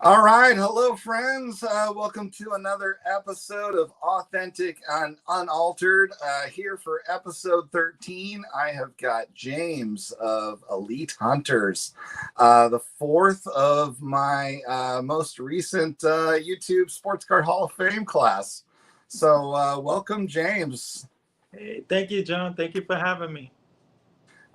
All right. Hello, friends. Welcome to another episode of Authentic and Unaltered. Here for episode 13, I have got James of Elite Hunters, the fourth of my most recent YouTube Sports Card Hall of Fame class. So welcome, James. Hey, thank you, John. Thank you for having me.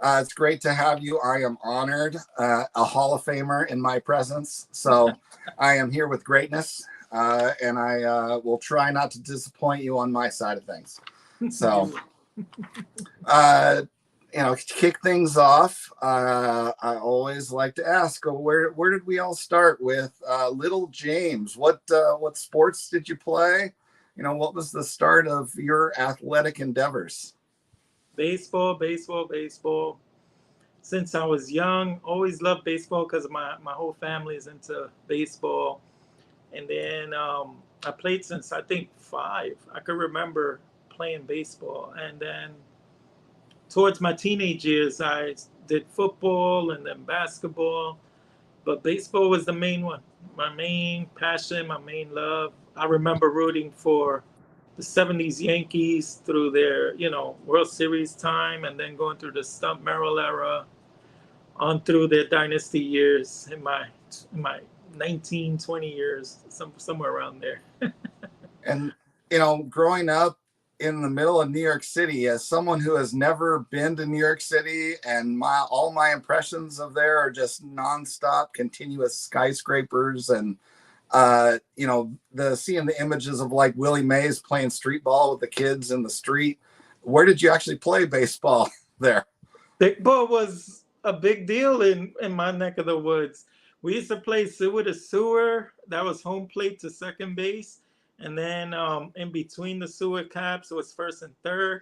It's great to have you. I am honored, a Hall of Famer in my presence. So I am here with greatness, and I will try not to disappoint you on my side of things. So, to kick things off, I always like to ask, where did we all start with little James? What sports did you play? What was the start of your athletic endeavors? Baseball. Since I was young, always loved baseball because my whole family is into baseball. And then I played since I think 5. I could remember playing baseball. And then towards my teenage years, I did football and then basketball. But baseball was the main one, my main passion, my main love. I remember rooting for the 70s Yankees through their, World Series time, and then going through the Stump Merrill era on through their dynasty years in my 19, 20 years, somewhere around there. And, growing up in the middle of New York City, as someone who has never been to New York City, and all my impressions of there are just nonstop, continuous skyscrapers and seeing the images of like Willie Mays playing street ball with the kids in the street. Where did you actually play baseball there? Baseball was a big deal in my neck of the woods. We used to play sewer to sewer. That was home plate to second base. And then in between the sewer caps, it was first and third.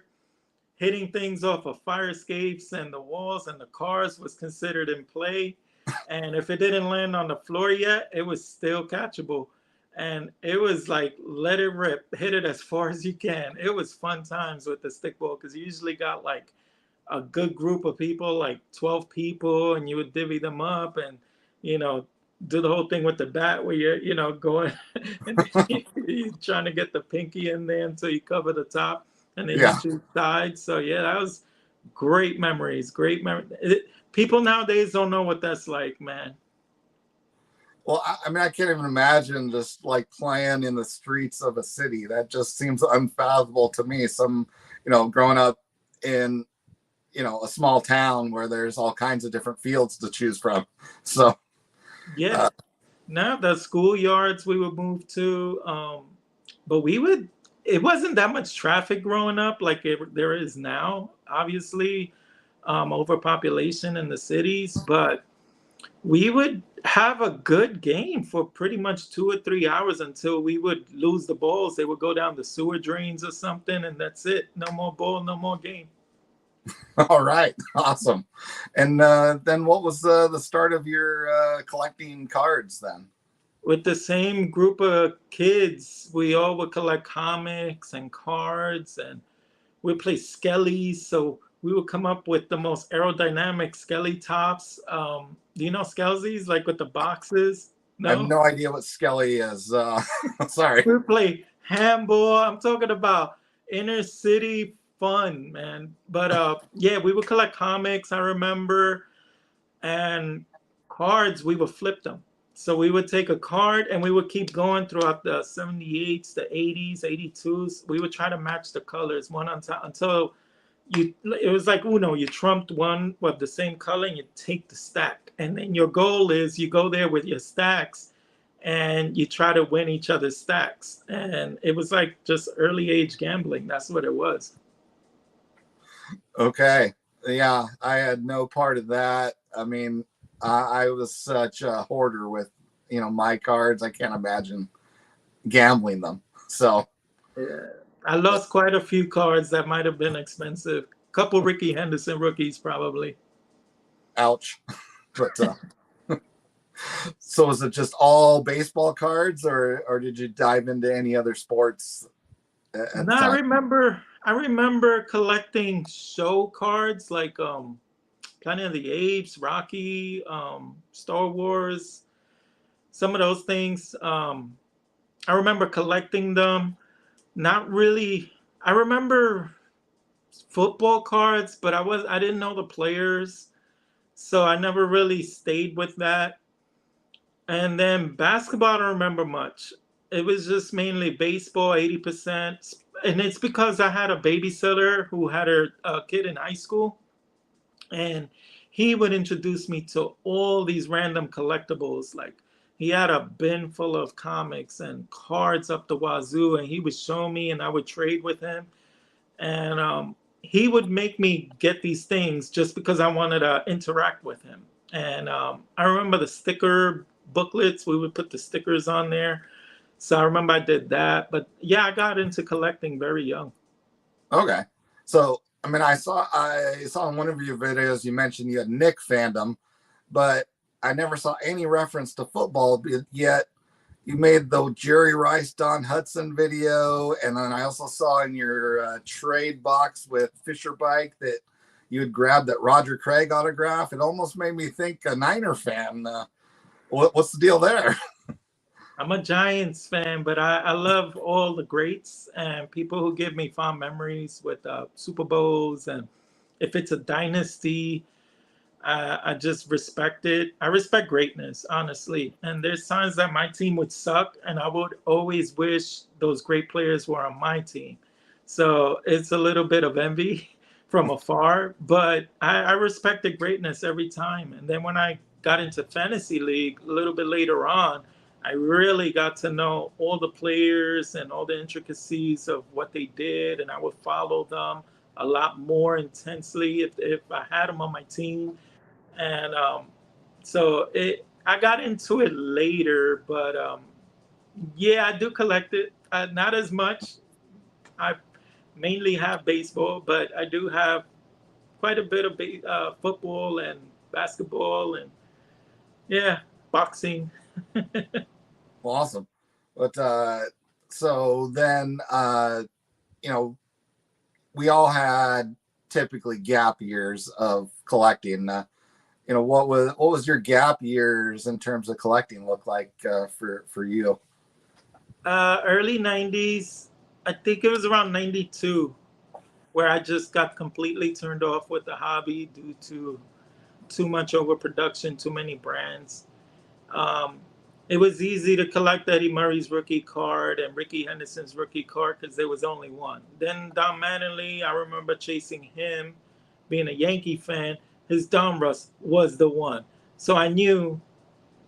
Hitting things off of fire escapes and the walls and the cars was considered in play. And if it didn't land on the floor yet, it was still catchable. And it was like, let it rip, hit it as far as you can. It was fun times with the stickball because you usually got like a good group of people, like 12 people, and you would divvy them up and, do the whole thing with the bat where you're, going and you're trying to get the pinky in there until you cover the top and then you shoot sides. So, yeah, that was great memories. People nowadays don't know what that's like, man. Well, I mean, I can't even imagine just like playing in the streets of a city. That just seems unfathomable to me. Growing up in, a small town where there's all kinds of different fields to choose from. So, yeah. Now the schoolyards we would move to, but it wasn't that much traffic growing up like there is now, obviously, overpopulation in the cities, but we would have a good game for pretty much 2 or 3 hours until we would lose the balls. They would go down the sewer drains or something, and that's it. No more ball, no more game. All right. Awesome. And then what was the start of your collecting cards then? With the same group of kids, we all would collect comics and cards, and we'd play skellies. So we would come up with the most aerodynamic skelly tops. Do you know Skelsies, like with the boxes? No? I have no idea what Skelly is. Sorry. We would play handball. I'm talking about inner city fun, man. But yeah, we would collect comics, I remember, and cards. We would flip them. So we would take a card and we would keep going throughout the 78s, the 80s, 82s. We would try to match the colors one on top until it was like Uno. You trumped one with the same color and you take the stack. And then your goal is you go there with your stacks and you try to win each other's stacks. And it was like just early age gambling. That's what it was. Okay. Yeah, I had no part of that. I mean, I was such a hoarder with, my cards. I can't imagine gambling them. So, yeah, I lost quite a few cards that might have been expensive. A couple Ricky Henderson rookies, probably. Ouch. But so was it just all baseball cards, or did you dive into any other sports? No, I remember collecting show cards like Planet of the Apes, Rocky, Star Wars. some of those things. I remember collecting them. Not really. I remember football cards, but I didn't know the players, so I never really stayed with that. And then basketball, I don't remember much. It was just mainly baseball, 80%. And it's because I had a babysitter who had a kid in high school, and he would introduce me to all these random collectibles. Like, he had a bin full of comics and cards up the wazoo, and he would show me, and I would trade with him. And he would make me get these things just because I wanted to interact with him. And I remember the sticker booklets. We would put the stickers on there. So I remember I did that. But yeah, I got into collecting very young. Okay. So, I mean, I saw in one of your videos you mentioned you had Nick fandom, but I never saw any reference to football yet. You made the Jerry Rice, Don Hudson video, and then I also saw in your trade box with Fisher Bike that you had grabbed that Roger Craig autograph. It almost made me think a Niner fan. What's the deal there? I'm a Giants fan, but I love all the greats and people who give me fond memories with Super Bowls. And if it's a dynasty, I just respect it. I respect greatness, honestly. And there's times that my team would suck, and I would always wish those great players were on my team. So it's a little bit of envy from afar, but I respected greatness every time. And then when I got into Fantasy League a little bit later on, I really got to know all the players and all the intricacies of what they did, and I would follow them a lot more intensely if I had them on my team. And so I got into it later, but yeah, I do collect it. Not as much. I mainly have baseball, but I do have quite a bit of football and basketball, and yeah, boxing. Well, awesome. But so then, you know, we all had typically gap years of collecting. You know, what was your gap years in terms of collecting look like for you? Early 90s, I think it was around 92, where I just got completely turned off with the hobby due to too much overproduction, too many brands. Um, it was easy to collect Eddie Murray's rookie card and Ricky Henderson's rookie card because there was only one. Then Don Mattingly, I remember chasing him, being a Yankee fan. His Donruss was the one. So I knew,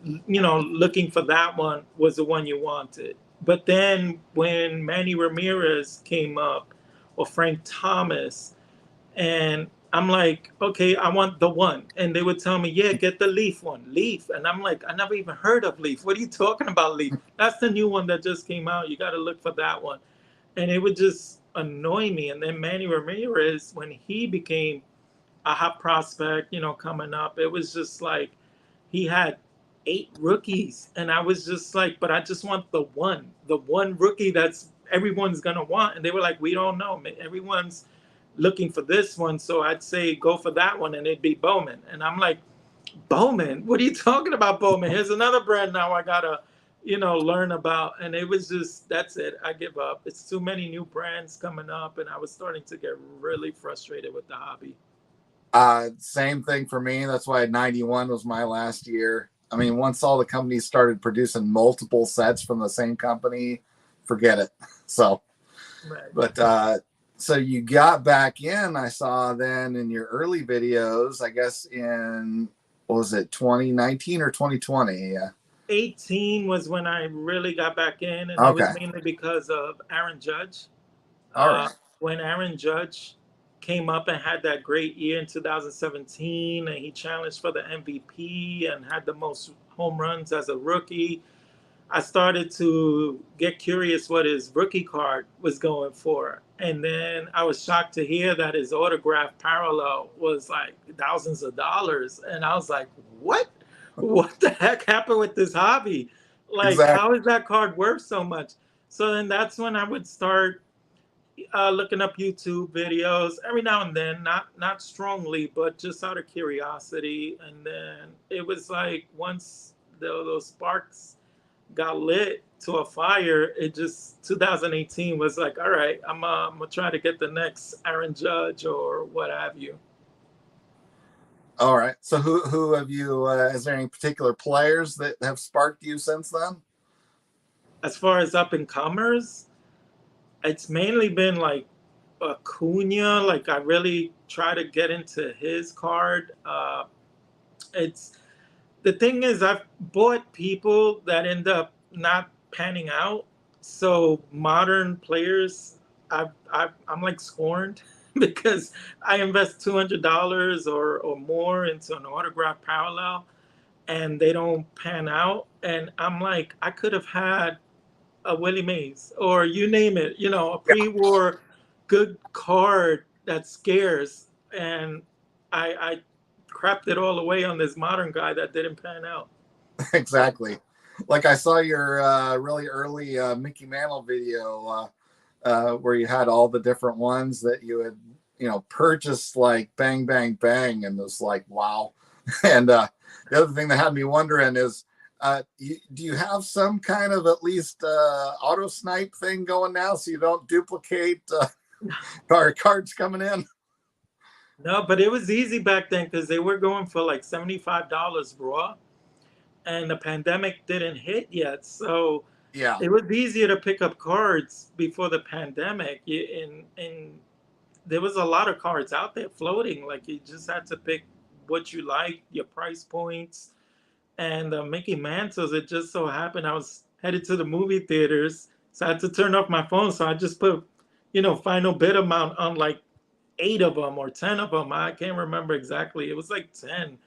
looking for that one was the one you wanted. But then when Manny Ramirez came up, or Frank Thomas, and I'm like, okay, I want the one. And they would tell me, yeah, get the Leaf one, Leaf. And I'm like, I never even heard of Leaf. What are you talking about, Leaf? That's the new one that just came out. You got to look for that one. And it would just annoy me. And then Manny Ramirez, when he became a hot prospect, coming up, it was just like he had 8 rookies. And I was just like, but I just want the one rookie that's everyone's going to want. And they were like, we don't know. Everyone's looking for this one, so I'd say go for that one, and it'd be Bowman. And I'm like, Bowman? What are you talking about, Bowman? Here's another brand now I gotta, learn about. And it was just, that's it. I give up. It's too many new brands coming up, and I was starting to get really frustrated with the hobby. Same thing for me. That's why 91 was my last year. I mean, once all the companies started producing multiple sets from the same company, forget it. So, Right. but so you got back in, I saw then in your early videos, I guess in, what was it, 2019 or 2020? Yeah. 18 was when I really got back in, and it was Okay. mainly because of Aaron Judge. All right. When Aaron Judge came up and had that great year in 2017, and he challenged for the MVP and had the most home runs as a rookie, I started to get curious what his rookie card was going for. And then I was shocked to hear that his autograph parallel was like thousands of dollars. And I was like, what? What the heck happened with this hobby? Like, Exactly. how is that card worth so much? So then that's when I would start looking up YouTube videos every now and then, not strongly, but just out of curiosity. And then it was like once those sparks got lit to a fire, it just 2018 was like, all right, I'm gonna try to get the next Aaron Judge or what have you. All right. So who have you? Is there any particular players that have sparked you since then? As far as up and comers, it's mainly been like Acuna. Like I really try to get into his card. It's the thing is I've bought people that end up not panning out. So modern players, I'm like scorned because I invest $200 or more into an autograph parallel, and they don't pan out. And I'm like, I could have had a Willie Mays or you name it, a pre-war good card that scares, and I crapped it all away on this modern guy that didn't pan out. Exactly. Like I saw your really early Mickey Mantle video where you had all the different ones that you had, purchased like bang, bang, bang. And it was like, wow. And the other thing that had me wondering is, do you have some kind of at least auto snipe thing going now so you don't duplicate cards coming in? No, but it was easy back then because they were going for like $75 raw, and the pandemic didn't hit yet. So Yeah, it was easier to pick up cards before the pandemic. And there was a lot of cards out there floating. Like you just had to pick what you like, your price points. And Mickey Mantles, it just so happened I was headed to the movie theaters, so I had to turn off my phone. So I just put, final bid amount on like 8 of them or 10 of them. I can't remember exactly. It was like 10.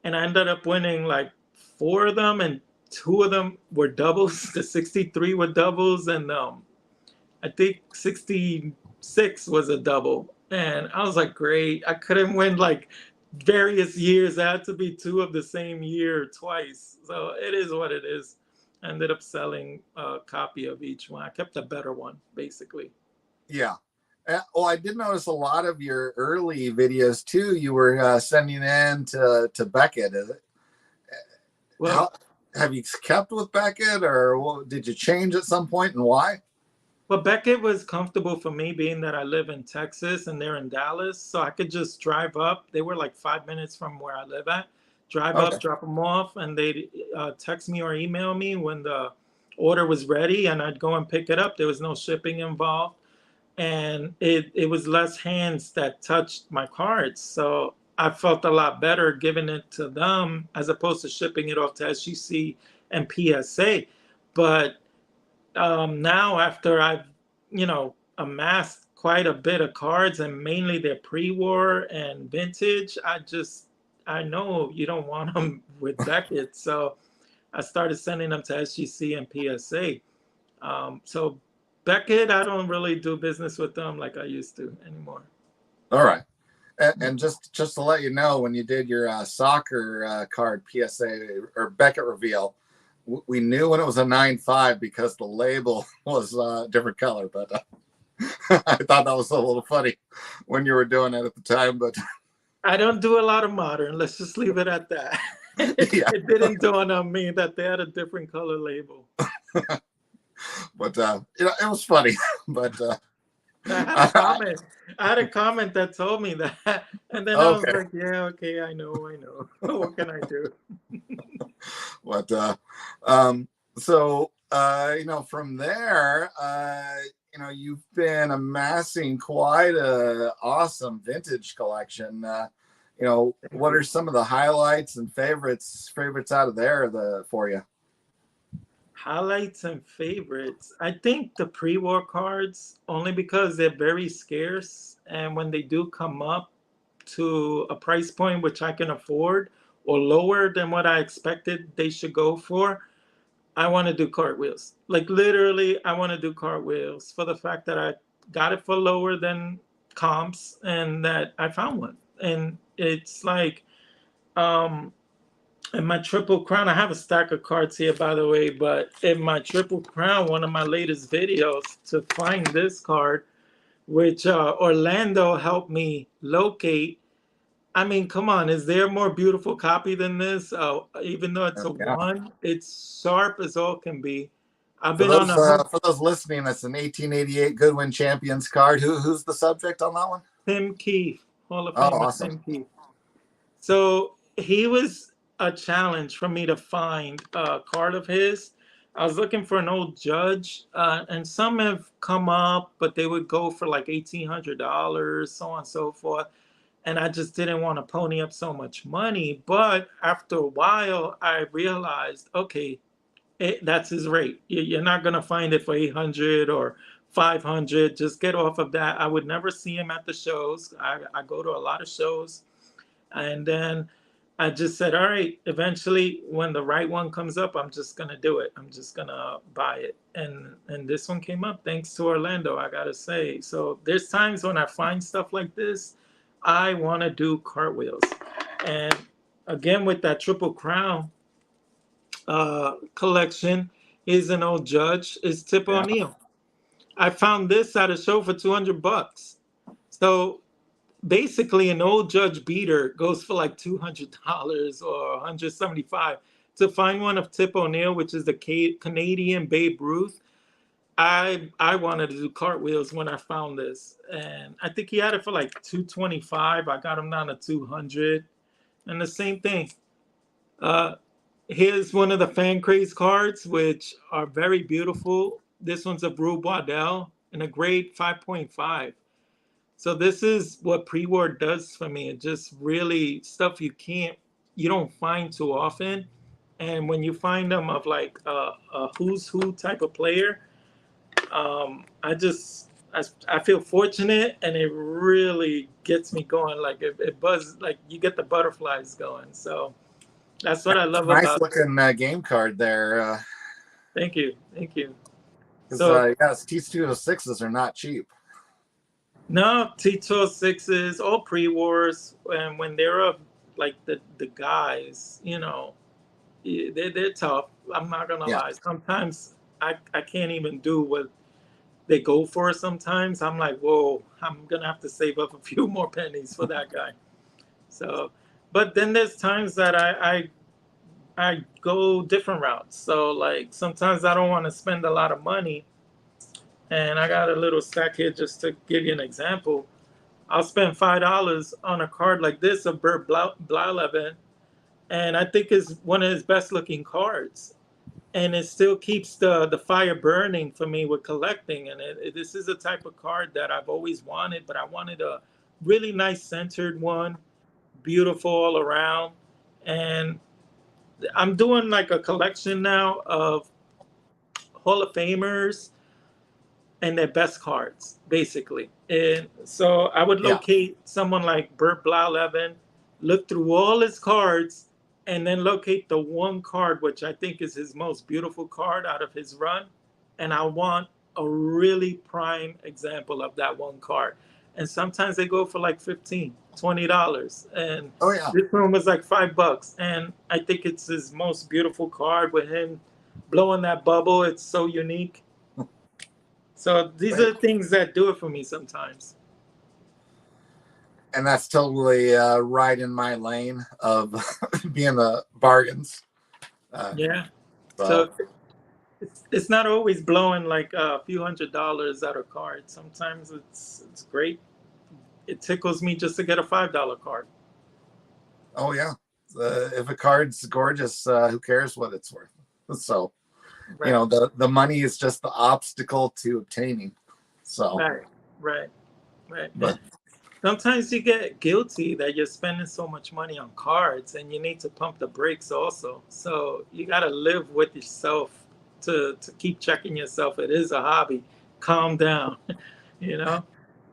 And I ended up winning like 4 of them, and 2 of them were doubles. The 63 were doubles, and I think 66 was a double. And I was like, great. I couldn't win like various years. It had to be 2 of the same year twice. So it is what it is. I ended up selling a copy of each one. I kept a better one, basically. yeah. Well, I did notice a lot of your early videos too. You were sending in to Beckett. Well, have you kept with Beckett, or did you change at some point, and why? Well, Beckett was comfortable for me, being that I live in Texas and they're in Dallas, so I could just drive up. They were like 5 minutes from where I live at. Drive up, drop them off, and they'd text me or email me when the order was ready, and I'd go and pick it up. There was no shipping involved, and it was less hands that touched my cards. So I felt a lot better giving it to them as opposed to shipping it off to SGC and PSA. But now, after I've, amassed quite a bit of cards, and mainly they're pre-war and vintage, I know you don't want them with Beckett. So I started sending them to SGC and PSA. So Beckett, I don't really do business with them like I used to anymore. All right. And just to let you know, when you did your soccer card PSA or Beckett reveal, we knew when it was a 9.5 because the label was a different color. But I thought that was a little funny when you were doing it at the time. But I don't do a lot of modern. Let's just leave it at that. It didn't dawn on me that they had a different color label. But it was funny. But I had a comment that told me that, and then I was like, yeah, okay, I know. What can I do? But so from there, you've been amassing quite a awesome vintage collection. What are some of the highlights and favorites out of there for you? Highlights and favorites. I think the pre-war cards, only because they're very scarce, and when they do come up to a price point which I can afford or lower than what I expected they should go for, I want to do cartwheels. Like literally, I want to do cartwheels for the fact that I got it for lower than comps and that I found one. And it's like, in my Triple Crown, I have a stack of cards here, by the way, but in my Triple Crown, one of my latest videos, to find this card, which Orlando helped me locate, I mean, come on, is there a more beautiful copy than this? Even though it's a Yeah. one, it's sharp as all can be. I've been on a hunt. For those listening, that's an 1888 Goodwin Champions card. Who's the subject on that one? Tim Keefe, Hall of Oh, Famer awesome. Tim Keefe. So he was a challenge for me to find a card of his. I was looking for an old Judge, and some have come up, but they would go for like $1,800, so on and so forth. And I just didn't want to pony up so much money. But after a while, I realized, okay, that's his rate. You're not going to find it for 800 or 500. Just get off of that. I would never see him at the shows. I go to a lot of shows. And then I just said, all right, eventually when the right one comes up, I'm just going to do it. I'm just going to buy it. And this one came up thanks to Orlando, I got to say. So there's times when I find stuff like this, I want to do cartwheels. And again, with that Triple Crown collection, is an old Judge, is Tip O'Neill. I found this at a show for $200. So basically an old Judge beater goes for like $200 or $175. To find one of Tip O'Neill, which is the Canadian Babe Ruth, I wanted to do cartwheels when I found this, and I think he had it for like $225. I got him down to $200, and the same thing. Here's one of the Fan Craze cards, which are very beautiful. This one's a Rube Waddell in a grade 5.5. So this is what pre-war does for me. It just really stuff you don't find too often. And when you find them of like a who's who type of player, I feel fortunate, and it really gets me going. Like it buzzes, like you get the butterflies going. So that's what I love nice about. Looking game card there. Thank you. So yes, T206s are not cheap. No, T206s, all pre-wars, and when they're like the guys, they're tough. I'm not gonna lie. Sometimes I can't even do what they go for. Sometimes I'm like, whoa, I'm gonna have to save up a few more pennies for that guy. So, but then there's times that I go different routes. So like sometimes I don't want to spend a lot of money, and I got a little stack here just to give you an example. I'll spend $5 on a card like this, a Bert Blyleven, and I think is one of his best looking cards. And it still keeps the fire burning for me with collecting. And this is a type of card that I've always wanted, but I wanted a really nice centered one, beautiful all around. And I'm doing like a collection now of Hall of Famers and their best cards, basically. And so I would locate someone like Bert Blyleven, look through all his cards, and then locate the one card, which I think is his most beautiful card out of his run. And I want a really prime example of that one card. And sometimes they go for like $15, $20. And this one was like $5. And I think it's his most beautiful card with him blowing that bubble. It's so unique. So these are the things that do it for me sometimes. And that's totally right in my lane of being the bargains. So it's not always blowing like a few $100s out of cards. Sometimes it's great. It tickles me just to get a $5 card. Oh yeah, if a card's gorgeous, who cares what it's worth? So the money is just the obstacle to obtaining. So right. But sometimes you get guilty that you're spending so much money on cards, and you need to pump the brakes also. So you got to live with yourself to keep checking yourself. It is a hobby. Calm down,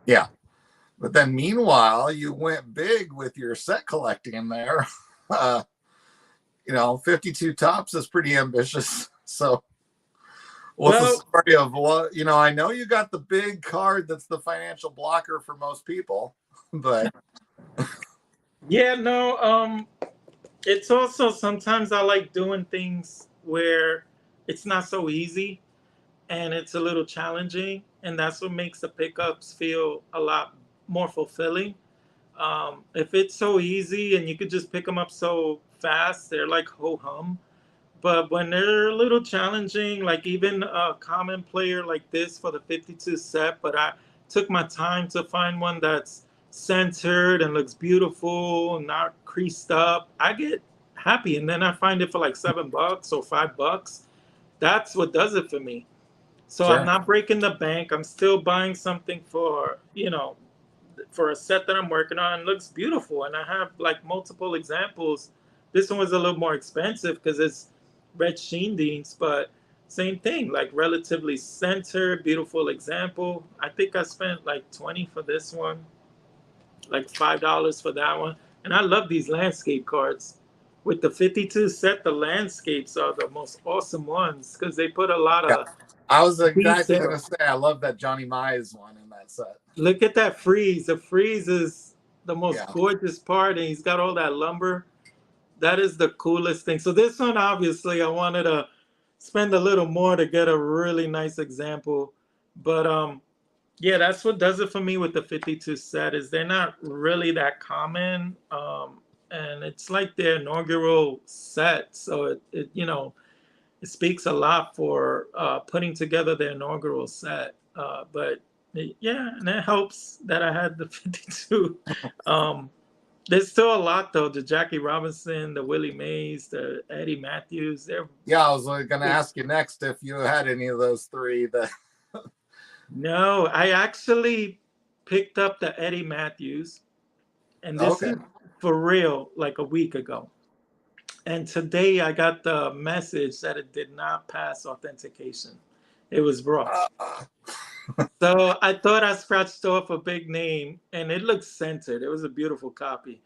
Yeah. But then meanwhile, you went big with your set collecting there. 52 tops is pretty ambitious. So what's the story of what, I know you got the big card that's the financial blocker for most people, but it's also sometimes I like doing things where it's not so easy and it's a little challenging, and that's what makes the pickups feel a lot more fulfilling. If it's so easy and you could just pick them up so fast, they're like ho hum. But when they're a little challenging, like even a common player like this for the 52 set, but I took my time to find one that's centered and looks beautiful, not creased up, I get happy. And then I find it for like $7 or $5. That's what does it for me. So I'm Sure. not breaking the bank. I'm still buying something for, for a set that I'm working on. It looks beautiful. And I have like multiple examples. This one was a little more expensive because it's red sheen beans, but same thing, like relatively centered, beautiful example. I think I spent like 20 for this one, like $5 for that one. And I love these landscape cards. With the 52 set, the landscapes are the most awesome ones because they put a lot Yeah. of I was exactly going detail. to say, I love that Johnny Mize one in that set. Look at that frieze. The frieze is the most Yeah. gorgeous part, and he's got all that lumber. That is the coolest thing. So this one, obviously, I wanted to spend a little more to get a really nice example. But yeah, that's what does it for me with the 52 set is they're not really that common. And it's like their inaugural set. So it speaks a lot for putting together the inaugural set. But yeah, and it helps that I had the 52. There's still a lot though. The Jackie Robinson, the Willie Mays, the Eddie Matthews. They're Yeah, I was going to ask you next if you had any of those three. No, I actually picked up the Eddie Matthews, and this Okay. is for real, like a week ago. And today I got the message that it did not pass authentication. It was raw. Uh, So I thought I scratched off a big name and it looked centered. It was a beautiful copy,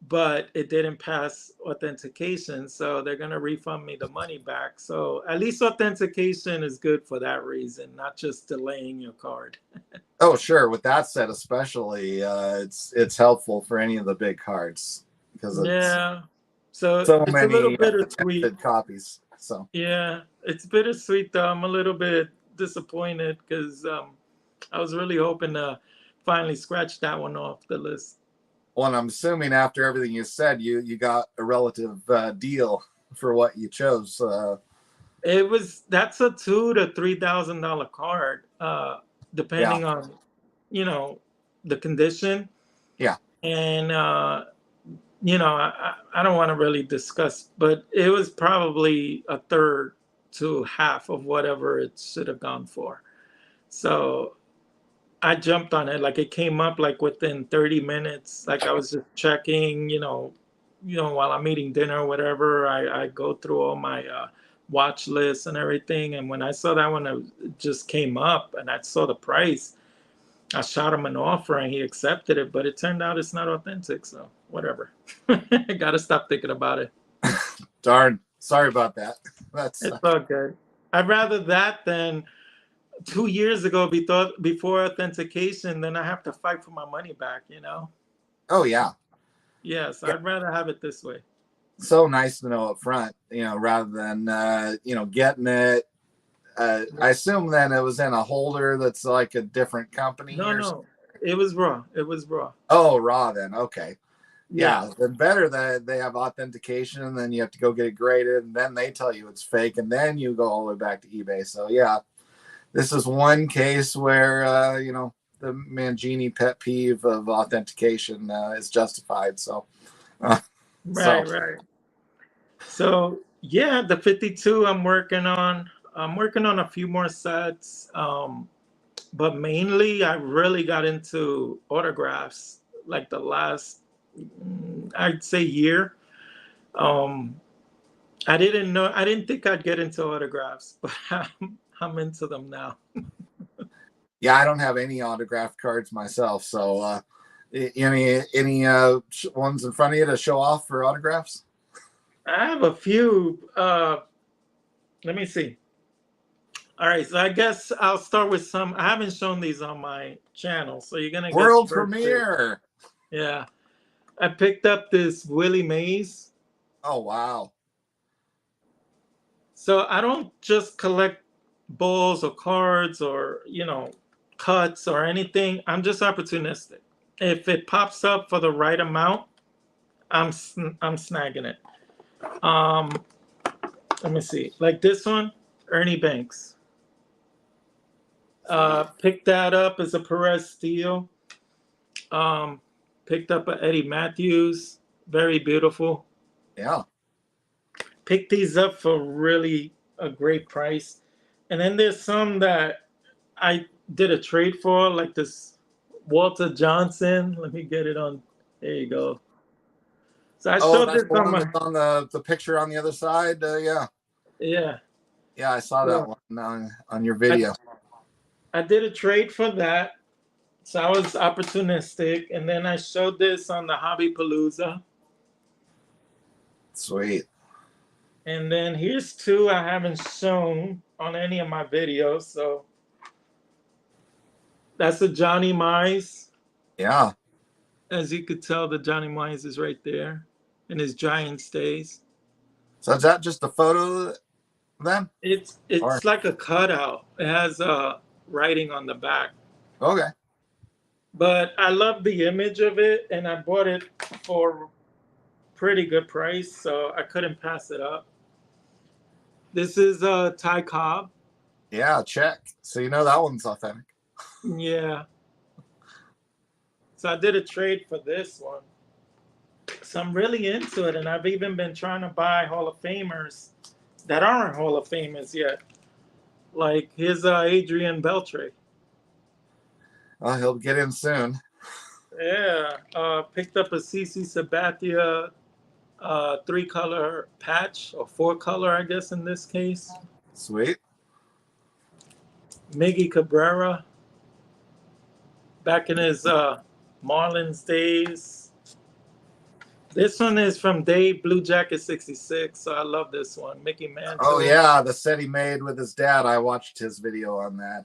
but it didn't pass authentication. So they're going to refund me the money back. So at least authentication is good for that reason, not just delaying your card. oh, sure. With that set, especially, it's helpful for any of the big cards because it's Yeah. So so it's a little many bittersweet. attempted copies. So, Yeah. It's bittersweet though. I'm a little bit disappointed because I was really hoping to finally scratch that one off the list. well, and I'm assuming after everything you said, you got a relative deal for what you chose. That's a $2,000 to $3,000 card, Yeah, depending on, you know, the condition. yeah. And I don't want to really discuss, but it was probably a third to half of whatever it should have gone for. So I jumped on it. Like it came up like within 30 minutes. Like I was just checking, while I'm eating dinner or whatever, I go through all my watch lists and everything. And when I saw that one, it just came up and I saw the price. I shot him an offer and he accepted it, but it turned out it's not authentic. So whatever. I got to stop thinking about it. Darn. Sorry about that. That's It's all good. I'd rather that than 2 years ago before authentication, then I have to fight for my money back. oh yeah. Yes, Yeah. I'd rather have it this way. So nice to know up front, rather than getting it. I assume then it was in a holder that's like a different company No, or no, it was raw. It was raw. oh, raw then. Okay. Yeah, Yeah, then better that they have authentication and then you have to go get it graded and then they tell you it's fake and then you go all the way back to eBay. So yeah, this is one case where the Mangini pet peeve of authentication is justified. So so right. So yeah, the 52 I'm working on. I'm working on a few more sets, but mainly I really got into autographs like the last, I'd say, year. Um, I didn't think I'd get into autographs, but I'm into them now. yeah, I don't have any autograph cards myself. So any ones in front of you to show off for autographs? I have a few. Let me see. All right, so I guess I'll start with some. I haven't shown these on my channel, so you're gonna get World first dibs. premiere. Yeah, I picked up this Willie Mays. Oh wow. So I don't just collect balls or cards or cuts or anything. I'm just opportunistic. if it pops up for the right amount, I'm snagging it. Let me see. Like this one, Ernie Banks. Picked that up as a Perez Steel. Picked up a Eddie Matthews. Very beautiful. Yeah. Picked these up for really a great price. And then there's some that I did a trade for, like this Walter Johnson. Let me get it on. There you go. So I Oh, showed that's this the on one my. that's on the picture on the other side. Yeah. Yeah. Yeah, I saw that So one on your video. I did a trade for that. So I was opportunistic. And then I showed this on the Hobby Palooza. Sweet. And then here's two I haven't shown on any of my videos. So that's the Johnny Mize. Yeah. As you could tell, the Johnny Mize is right there in his giant stays. So is that just a photo then? It's Or like a cutout. It has writing on the back. okay. But I love the image of it, and I bought it for pretty good price, so I couldn't pass it up. This is Ty Cobb. Yeah, check. So you know that one's authentic. Yeah. So I did a trade for this one. So I'm really into it, and I've even been trying to buy Hall of Famers that aren't Hall of Famers yet. Like here's Adrian Beltre. Well, he'll get in soon. Yeah. Picked up a CC Sabathia 3-color patch, or 4-color, I guess, in this case. Sweet. Miggy Cabrera, back in his Marlins days. This one is from Dave Blue Jacket 66, so I love this one. Mickey Mantle. Oh yeah, the set he made with his dad. I watched his video on that.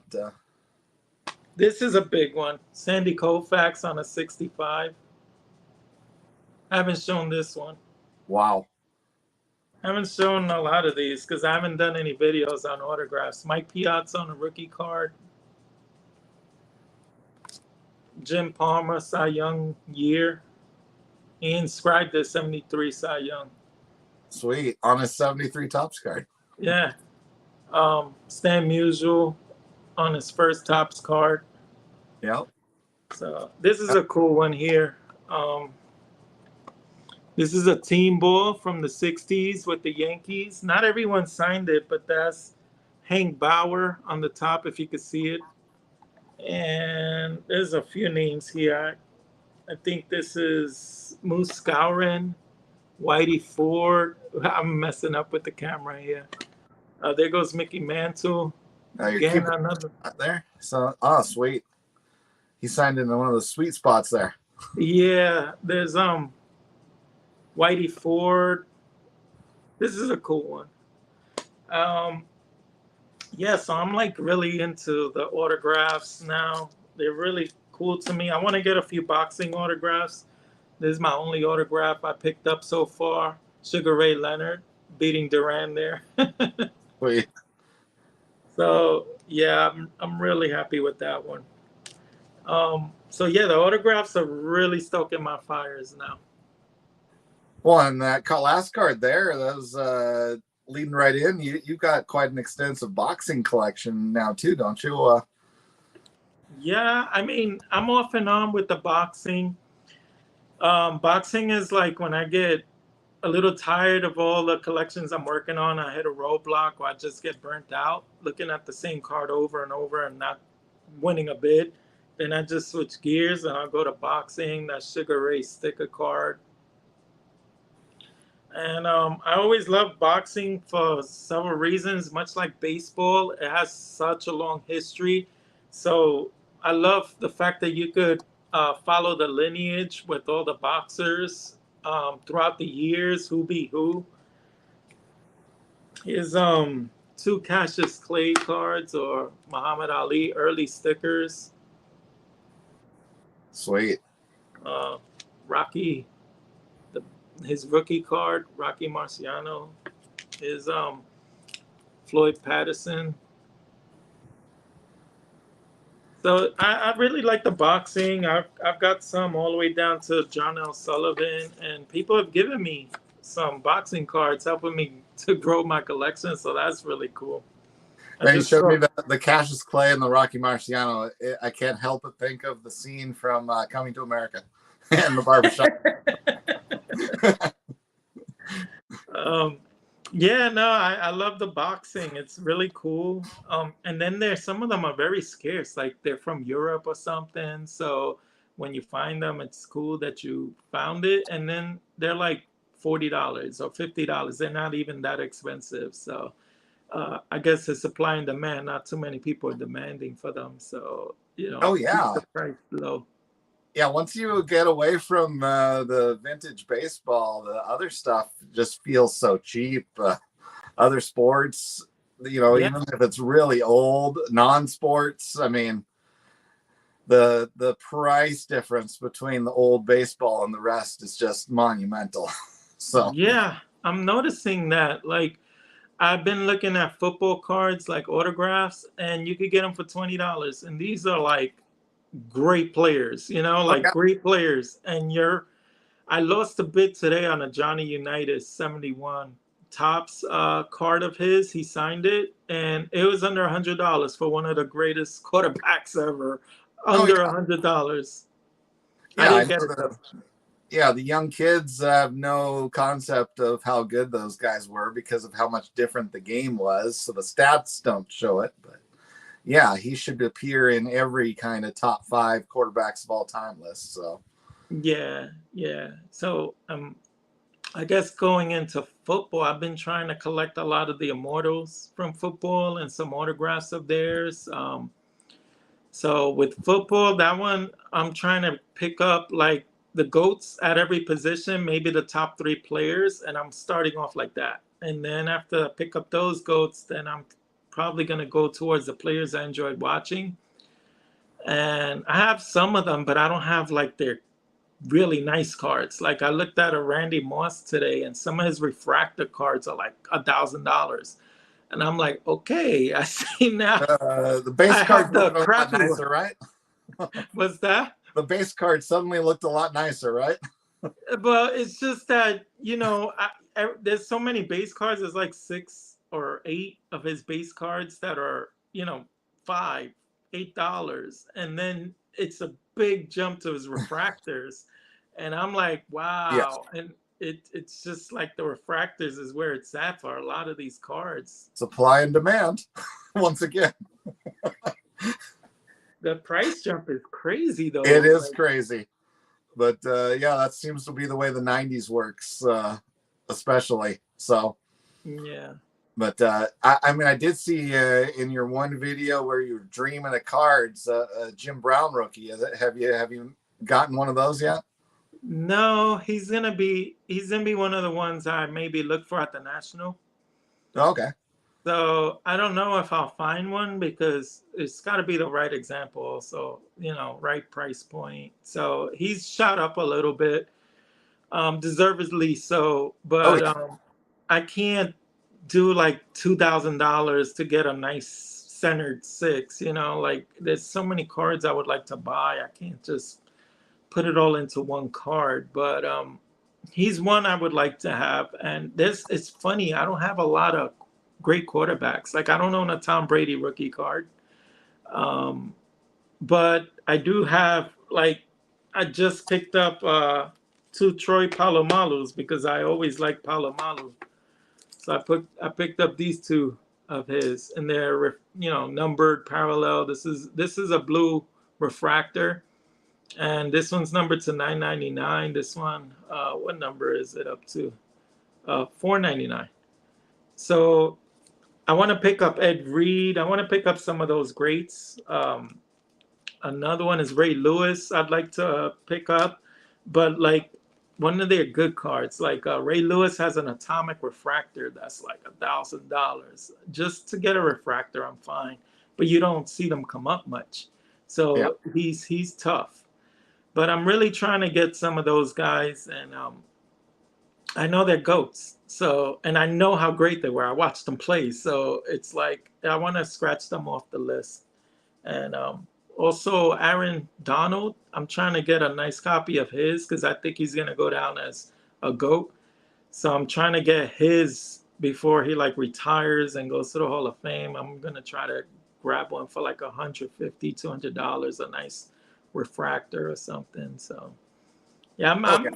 This is a big one. Sandy Koufax on a 65. I haven't shown this one. Wow. I haven't shown a lot of these because I haven't done any videos on autographs. Mike Piazza on a rookie card. Jim Palmer, Cy Young year. He inscribed the 73 Cy Young. Sweet. On his 73 Topps card. Yeah. Stan Musial on his first Topps card. Yep. So this is a cool one here. This is a team ball from the 60s with the Yankees. Not everyone signed it, but that's Hank Bauer on the top, if you could see it. And there's a few names here. I think this is Moose Skowron, Whitey Ford. I'm messing up with the camera here. There goes Mickey Mantle. You're Again, keeping another. there. So, oh, sweet. He signed into one of the sweet spots there. Yeah, there's Whitey Ford. This is a cool one. Yeah, so I'm like really into the autographs now. They're really cool to me. I want to get a few boxing autographs. This is my only autograph I picked up so far. Sugar Ray Leonard beating Duran there. Sweet. So yeah, I'm really happy with that one. So yeah, the autographs are really stoking my fires now. Well, and that last card there, that was leading right in. You got quite an extensive boxing collection now too, don't you? Yeah, I mean, I'm off and on with the boxing. Boxing is like when I get a little tired of all the collections I'm working on, I hit a roadblock or I just get burnt out looking at the same card over and over and not winning a bid. Then I just switch gears and I'll go to boxing, that Sugar Ray sticker card. And I always loved boxing for several reasons. Much like baseball, it has such a long history. So I love the fact that you could follow the lineage with all the boxers throughout the years, who beat who. Here's two Cassius Clay cards or Muhammad Ali early stickers. Sweet. Rocky, his rookie card, Rocky Marciano. His Floyd Patterson. So I really like the boxing. I've got some all the way down to John L. Sullivan, and people have given me some boxing cards, helping me to grow my collection. So that's really cool. I Man, you just showed me saw. the Cassius Clay and the Rocky Marciano. I can't help but think of the scene from Coming to America and the barbershop. um, yeah, no, I love the boxing. It's really cool. And then there's some of them are very scarce, like they're from Europe or something. So when you find them, it's cool that you found it. And then they're like $40 or $50. They're not even that expensive. So I guess it's supply and demand. Not too many people are demanding for them. So, Oh keep yeah, the price low. yeah. Once you get away from the vintage baseball, the other stuff just feels so cheap. Other sports, Yeah. even if it's really old, non-sports. I mean, the price difference between the old baseball and the rest is just monumental. So, Yeah. I'm noticing that. Like, I've been looking at football cards, like autographs, and you could get them for $20. And these are like great players, oh like yeah, great players. And I lost a bid today on a Johnny Unitas 71 Tops card of his. He signed it, and it was under $100 for one of the greatest quarterbacks ever. oh Under yeah, $100. I yeah. I didn't know get it that. though. Yeah, the young kids have no concept of how good those guys were because of how much different the game was. So the stats don't show it, but yeah, he should appear in every kind of top 5 quarterbacks of all time list. So, Yeah, yeah. So I guess going into football, I've been trying to collect a lot of the immortals from football and some autographs of theirs. So with football, that one, I'm trying to pick up like the GOATs at every position, maybe the top 3 players, and I'm starting off like that. And then after I pick up those GOATs, then I'm probably going to go towards the players I enjoyed watching. And I have some of them, but I don't have like their really nice cards. Like I looked at a Randy Moss today, and some of his refractor cards are like $1,000. And I'm like, okay, I see now. the base I card have the looked a lot crappy one. nicer, right? What's that? The base card suddenly looked a lot nicer, right? But it's just that there's so many base cards. There's like 6 or 8 of his base cards that are $5, $8, and then it's a big jump to his refractors, and I'm like, Yes. wow. And it's just like the refractors is where it's at for a lot of these cards. Supply and demand, once again. The price jump is crazy though. It is Like, crazy. But yeah, that seems to be the way the 90s works, especially. So, yeah. but I mean, I did see in your one video where you were dreaming of cards, Jim Brown rookie. Have you gotten one of those yet? No, he's gonna be one of the ones I maybe look for at the National. Okay. So I don't know if I'll find one because it's got to be the right example, also, right price point. So he's shot up a little bit, deservedly so. Oh But yeah. I can't do like $2,000 to get a nice centered six. Like there's so many cards I would like to buy. I can't just put it all into one card. But he's one I would like to have. And this it's funny. I don't have a lot of great quarterbacks. Like I don't own a Tom Brady rookie card, um, but I do have like I just picked up 2 Troy Palomalus because I always like Palomalu. So I picked up these 2 of his, and they're numbered parallel. This is a blue refractor, and this one's numbered to 999. This one, what number is it up to? 499. So I want to pick up Ed Reed. I want to pick up some of those greats. Another one is Ray Lewis. I'd like to pick up, but like one of their good cards. Like Ray Lewis has an atomic refractor that's like $1,000. Just to get a refractor, I'm fine, but you don't see them come up much. Yeah. So he's tough. But I'm really trying to get some of those guys, and I know they're goats. So, and I know how great they were. I watched them play. So it's like I want to scratch them off the list. And Also, Aaron Donald, I'm trying to get a nice copy of his because I think he's gonna go down as a GOAT. So I'm trying to get his before he like retires and goes to the Hall of Fame. I'm gonna try to grab one for like $150, $200, a nice refractor or something. So yeah, Oh yeah.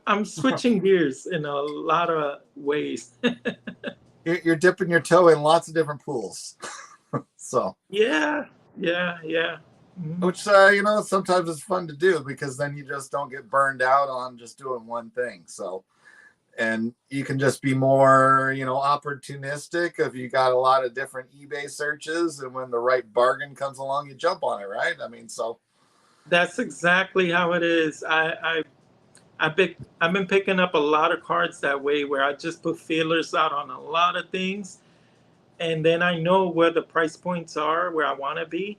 I'm switching gears in a lot of ways. You're dipping your toe in lots of different pools. So, Yeah, yeah. Mhm. which sometimes it's fun to do because then you just don't get burned out on just doing one thing. So, and you can just be more, opportunistic if you got a lot of different eBay searches, and when the right bargain comes along, you jump on it, right? I mean, so That's exactly how it is. I've been picking up a lot of cards that way where I just put feelers out on a lot of things, and then I know where the price points are where I want to be,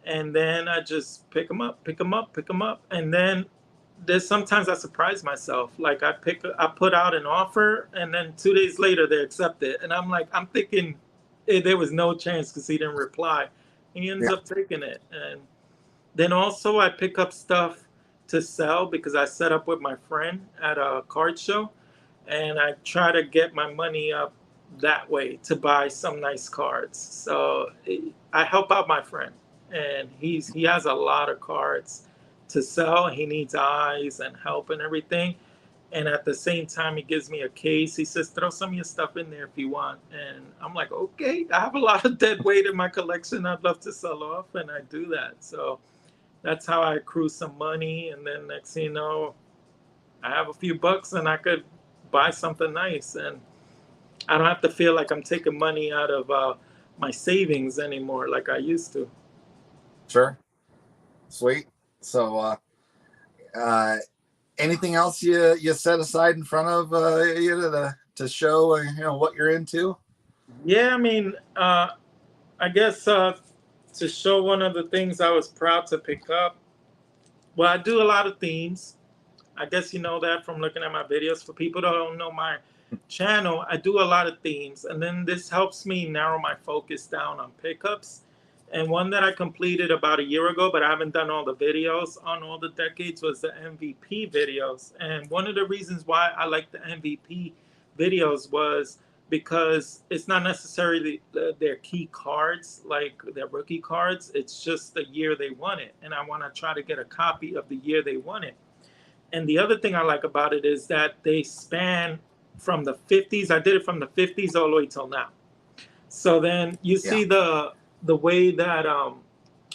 and then I just pick them up, pick them up, pick them up, and then there's sometimes I surprise myself. Like I put out an offer, and then 2 days later they accept it, and I'm thinking there was no chance because he didn't reply. He ends yeah, up taking it, and then also I pick up stuff to sell because I set up with my friend at a card show, and I try to get my money up that way to buy some nice cards. So I help out my friend, and he has a lot of cards to sell. He needs eyes and help and everything. And at the same time, he gives me a case. He says, "Throw some of your stuff in there if you want." And I'm like, "Okay, I have a lot of dead weight in my collection. I'd love to sell off," and I do that. So that's how I accrue some money. And then next thing you know, I have a few bucks and I could buy something nice. And I don't have to feel like I'm taking money out of my savings anymore like I used to. sure, sweet. So, uh, anything else you set aside in front of you to show what you're into? Yeah, I mean, I guess to show one of the things I was proud to pick up. Well, I do a lot of themes. I guess you know that from looking at my videos. For people that don't know my channel, I do a lot of themes, and then this helps me narrow my focus down on pickups. And one that I completed about a year ago, but I haven't done all the videos on all the decades, was the MVP videos. And one of the reasons why I like the MVP videos was because it's not necessarily their key cards, like their rookie cards. It's just the year they won it. And I want to try to get a copy of the year they won it. And the other thing I like about it is that they span from the 50s. I did it from the 50s all the way till now. So then you Yeah, see the way that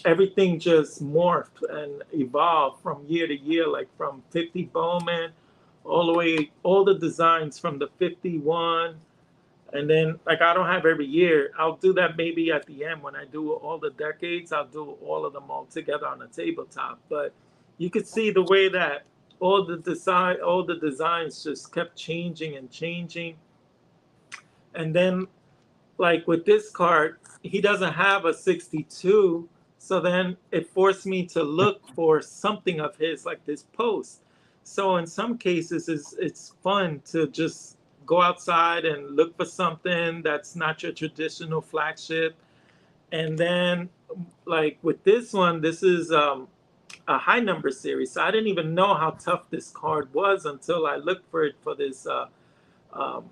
everything just morphed and evolved from year to year, like from 50 Bowman all the way, all the designs from the 51. And then, like, I don't have every year. I'll do that maybe at the end when I do all the decades. I'll do all of them all together on the tabletop. But you could see the way that all the designs just kept changing and changing. And then, like with this card, he doesn't have a 62. So then it forced me to look for something of his, like this post. So in some cases, it's fun to just go outside and look for something that's not your traditional flagship. And then, like with this one, this is a high number series. So I didn't even know how tough this card was until I looked for it for this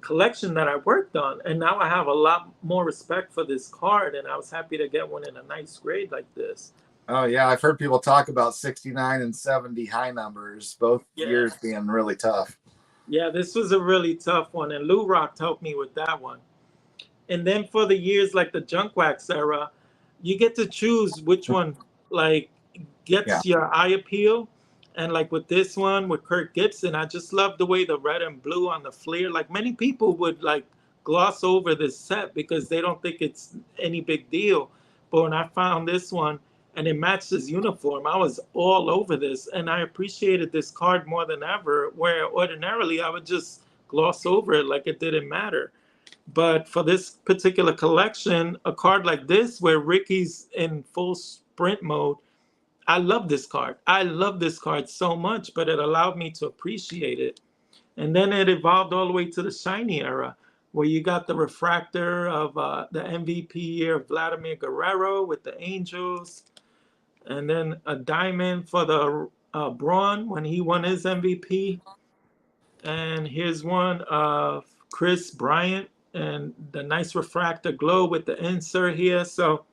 collection that I worked on. And now I have a lot more respect for this card, and I was happy to get one in a nice grade like this. oh yeah, I've heard people talk about 69 and 70 high numbers, both Yeah, years being really tough. yeah, this was a really tough one, and Lou Rock helped me with that one. And then for the years like the junk wax era, you get to choose which one like Yeah, gets your eye appeal. And like with this one with Kirk Gibson, I just love the way the red and blue on the flare. Like many people would like gloss over this set because they don't think it's any big deal. But when I found this one and it matched his uniform, I was all over this, and I appreciated this card more than ever. Where ordinarily I would just gloss over it like it didn't matter. But for this particular collection, a card like this, where Ricky's in full sprint mode, I love this card. I love this card so much, but it allowed me to appreciate it. And then it evolved all the way to the shiny era, where you got the refractor of the MVP year of Vladimir Guerrero with the Angels. and then a diamond for the Braun when he won his MVP. And here's one of Chris Bryant and the nice refractor glow with the insert here. So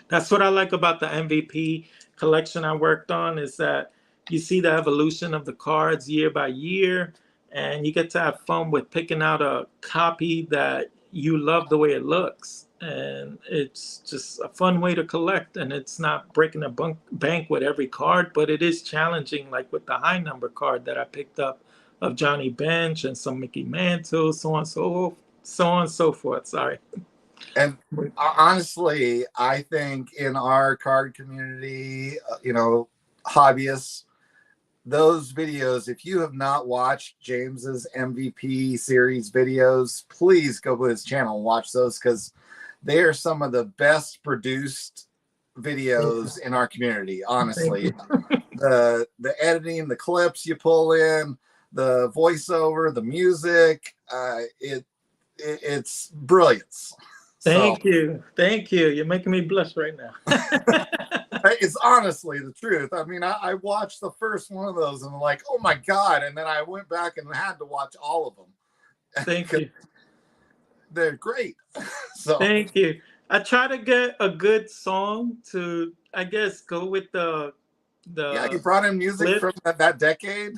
that's what I like about the MVP collection I worked on, is that you see the evolution of the cards year by year, and you get to have fun with picking out a copy that you love the way it looks. And it's just a fun way to collect, and it's not breaking a bank with every card, but it is challenging, like with the high number card that I picked up of Johnny Bench and some Mickey Mantle, so on and so forth. Sorry. And honestly, I think in our card community, hobbyists, those videos, if you have not watched James's MVP series videos, please go to his channel and watch those, because they are some of the best produced videos in our community. Honestly, the editing, the clips you pull in, the voiceover, the music, it's brilliance. Thank you. You're making me blush right now. It's honestly the truth. I mean, I watched the first one of those and I'm like, oh my God. And then I went back and had to watch all of them. Thank you. They're great. So thank you. I try to get a good song to, I guess, go with the yeah, you brought in music from that decade.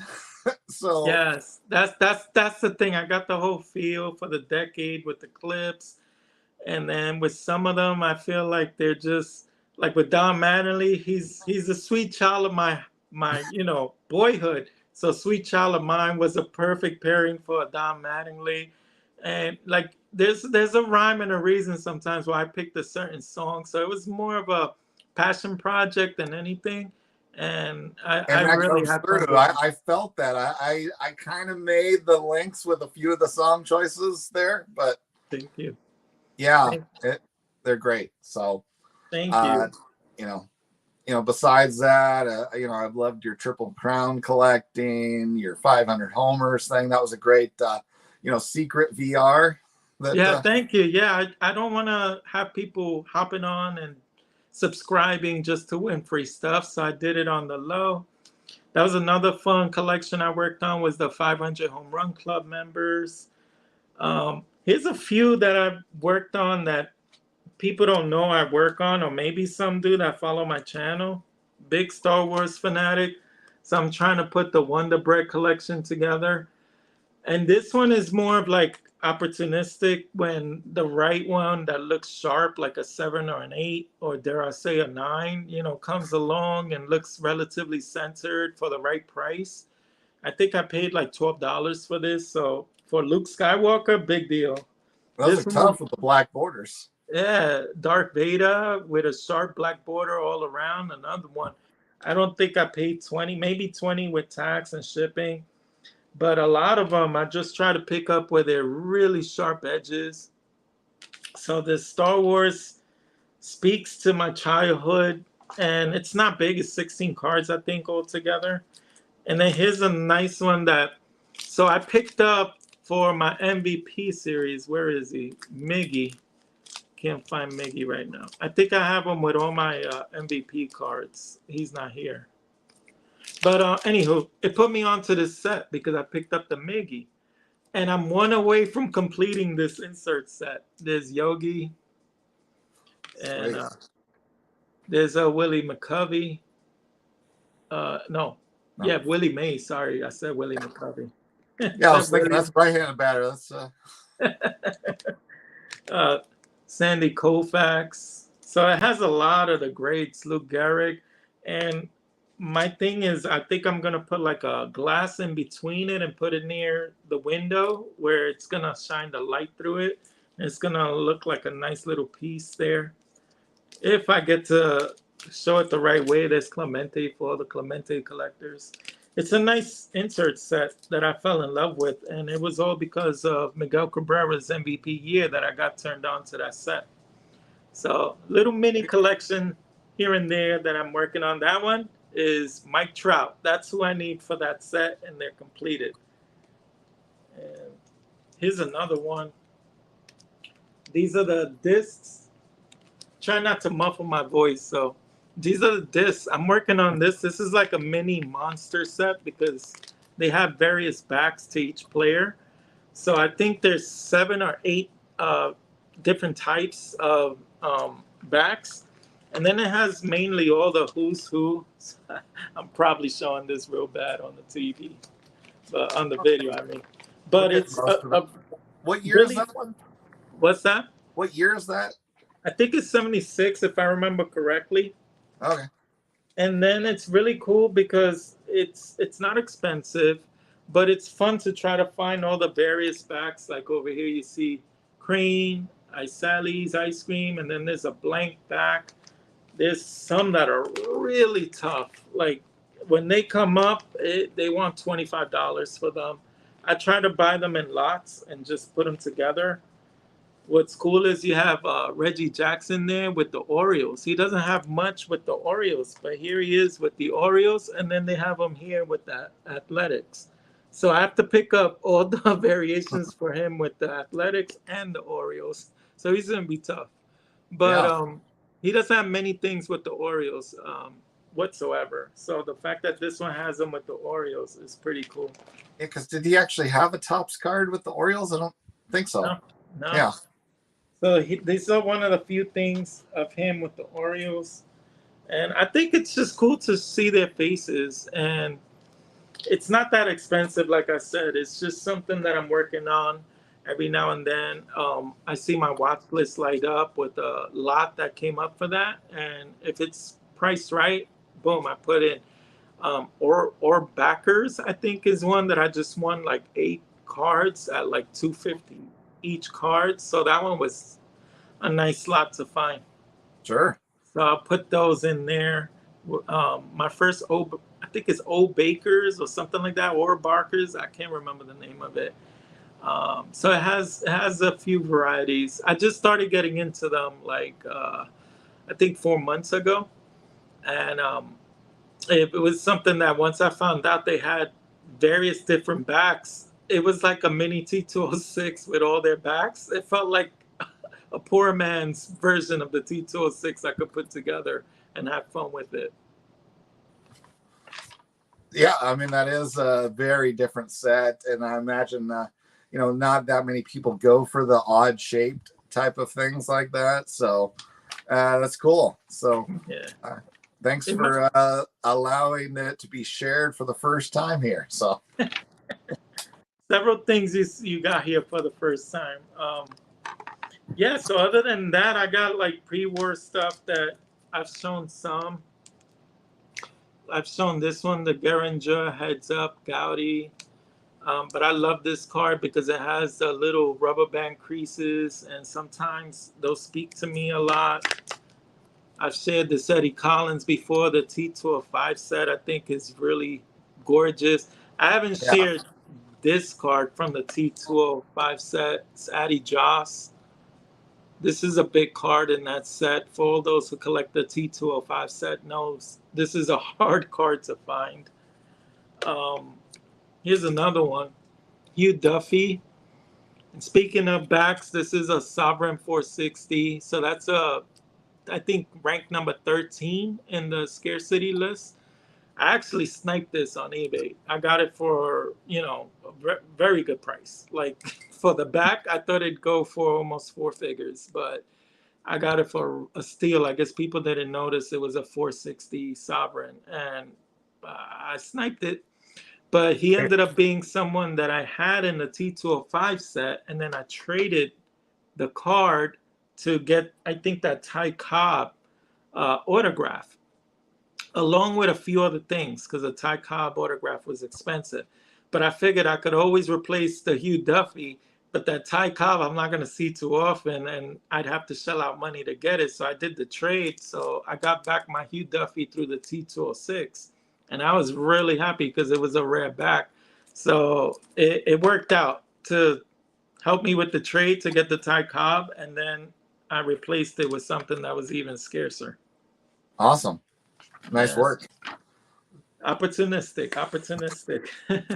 So yes, that's the thing. I got the whole feel for the decade with the clips. And then with some of them, I feel like they're just like with Don Mattingly. He's a sweet child of my boyhood. So Sweet Child of Mine was a perfect pairing for Don Mattingly. And like there's a rhyme and a reason sometimes why I picked a certain song. So it was more of a passion project than anything. And I really had fun. I felt that. I kind of made the links with a few of the song choices there, but thank you. Yeah, they're great. So, thank you. Besides that, I've loved your Triple Crown collecting, your 500 homers thing. That was a great, secret VR. Thank you. Yeah, I don't want to have people hopping on and subscribing just to win free stuff. So I did it on the low. That was another fun collection I worked on, was the 500 Home Run Club members. Here's a few that I've worked on that people don't know I work on, or maybe some do that follow my channel. Big Star Wars fanatic. So I'm trying to put the Wonder Bread collection together. And this one is more of like opportunistic, when the right one that looks sharp, like a 7 or an 8, or dare I say a 9, comes along and looks relatively centered for the right price. I think I paid like $12 for this. So for Luke Skywalker, big deal. Those are tough with the black borders. Yeah, Darth Vader with a sharp black border all around. Another one. I don't think I paid 20, maybe 20 with tax and shipping. But a lot of them I just try to pick up where they're really sharp edges. So this Star Wars speaks to my childhood, and it's not big. It's 16 cards, I think, altogether. And then here's a nice one so I picked up for my MVP series. Where is he? Miggy. Can't find Miggy right now. I think I have him with all my MVP cards. He's not here. But anywho, it put me onto this set because I picked up the Miggy. And I'm one away from completing this insert set. There's Yogi. And there's Willie McCovey. No. Yeah, Willie Mays. Sorry, I said Willie McCovey. Yeah, I was thinking that's right-handed batter. That's Sandy Koufax. So it has a lot of the greats, Luke Gehrig. And my thing is, I think I'm going to put like a glass in between it and put it near the window where it's going to shine the light through it. And it's going to look like a nice little piece there. If I get to show it the right way, there's Clemente for the Clemente collectors. It's a nice insert set that I fell in love with, and it was all because of Miguel Cabrera's MVP year that I got turned on to that set. So little mini collection here and there that I'm working on. That one is Mike Trout. That's who I need for that set, and they're completed. And here's another one. These are the discs. Try not to muffle my voice, so These are the discs. I'm working on this. This is like a mini monster set because they have various backs to each player. So I think there's 7 or 8 different types of backs. And then it has mainly all the who's who. I'm probably showing this real bad on the TV, but on the video, I mean. But We're getting it's most of it. a What year is really, that one? what's that? What year is that? I think it's 76 if I remember correctly. Okay. And then it's really cool because it's not expensive, but it's fun to try to find all the various backs. Like over here, you see Crane, Sally's ice cream, and then there's a blank back. There's some that are really tough. Like when they come up, they want $25 for them. I try to buy them in lots and just put them together. What's cool is you have Reggie Jackson there with the Orioles. He doesn't have much with the Orioles, but here he is with the Orioles, and then they have him here with the Athletics. So I have to pick up all the variations for him with the Athletics and the Orioles. So he's gonna be tough, but Yeah. he doesn't have many things with the Orioles whatsoever. So the fact that this one has him with the Orioles is pretty cool. Yeah, because did he actually have a Topps card with the Orioles? I don't think so. No. Yeah. So these are one of the few things of him with the Orioles. And I think it's just cool to see their faces. And it's not that expensive, like I said. It's just something that I'm working on every now and then. I see my watch list light up with a lot that came up for that. And if it's priced right, boom, I put in. Or Backers, I think, is one that I just won like 8 cards at like $250 each card. So that one was a nice slot to find. Sure. So I'll put those in there. My first I think it's Old Bakers or something like that, or Barkers. I can't remember the name of it. So it has a few varieties. I just started getting into them like I think 4 months ago, and it was something that once I found out they had various different backs, it was like a mini T206 with all their backs. It felt like a poor man's version of the T206 I could put together and have fun with it. Yeah, I mean, that is a very different set. And I imagine, not that many people go for the odd shaped type of things like that. So that's cool. So yeah. Thanks for allowing it to be shared for the first time here. So several things you got here for the first time. Yeah, so other than that, I got like pre-war stuff that I've shown some. I've shown this one, the Geringer Heads Up Gaudi. But I love this card because it has the little rubber band creases, and sometimes those speak to me a lot. I've shared this Eddie Collins before. The T205 set, I think, is really gorgeous. I haven't shared this card from the T205 set. It's Addie Joss. This is a big card in that set. For all those who collect the T205 set knows this is a hard card to find. Here's another one. Hugh Duffy. And speaking of backs, this is a Sovereign 460. So that's I think ranked number 13 in the scarcity list. I actually sniped this on eBay. I got it for, a very good price. Like for the back, I thought it'd go for almost 4 figures, but I got it for a steal. I guess people didn't notice it was a 460 Sovereign, and I sniped it. But he ended up being someone that I had in the T205 set, and then I traded the card to get, I think, that Ty Cobb autograph, along with a few other things, because the Ty Cobb autograph was expensive. But I figured I could always replace the Hugh Duffy, but that Ty Cobb I'm not going to see too often, and I'd have to shell out money to get it. So I did the trade. So I got back my Hugh Duffy through the T206, and I was really happy because it was a rare back. So it worked out to help me with the trade to get the Ty Cobb, and then I replaced it with something that was even scarcer. Awesome. Nice work. Opportunistic.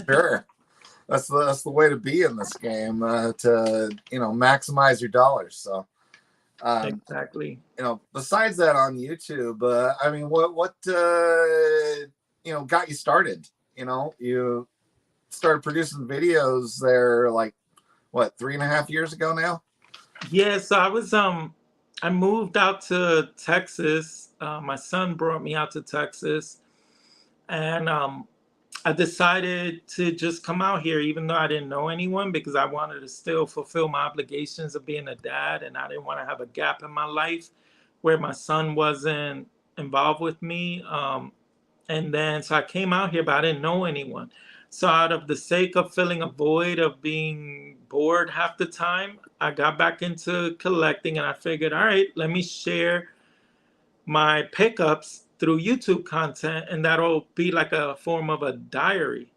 Sure. That's the way to be in this game, to maximize your dollars. So Exactly. Besides that on YouTube, I mean, what got you started? You started producing videos there like what, 3.5 years ago now? Yeah, so I moved out to Texas. My son brought me out to Texas, and I decided to just come out here, even though I didn't know anyone, because I wanted to still fulfill my obligations of being a dad, and I didn't want to have a gap in my life where my son wasn't involved with me. And then so I came out here, but I didn't know anyone. So out of the sake of filling a void of being bored half the time, I got back into collecting, and I figured, all right, let me share my pickups through YouTube content, and that'll be like a form of a diary.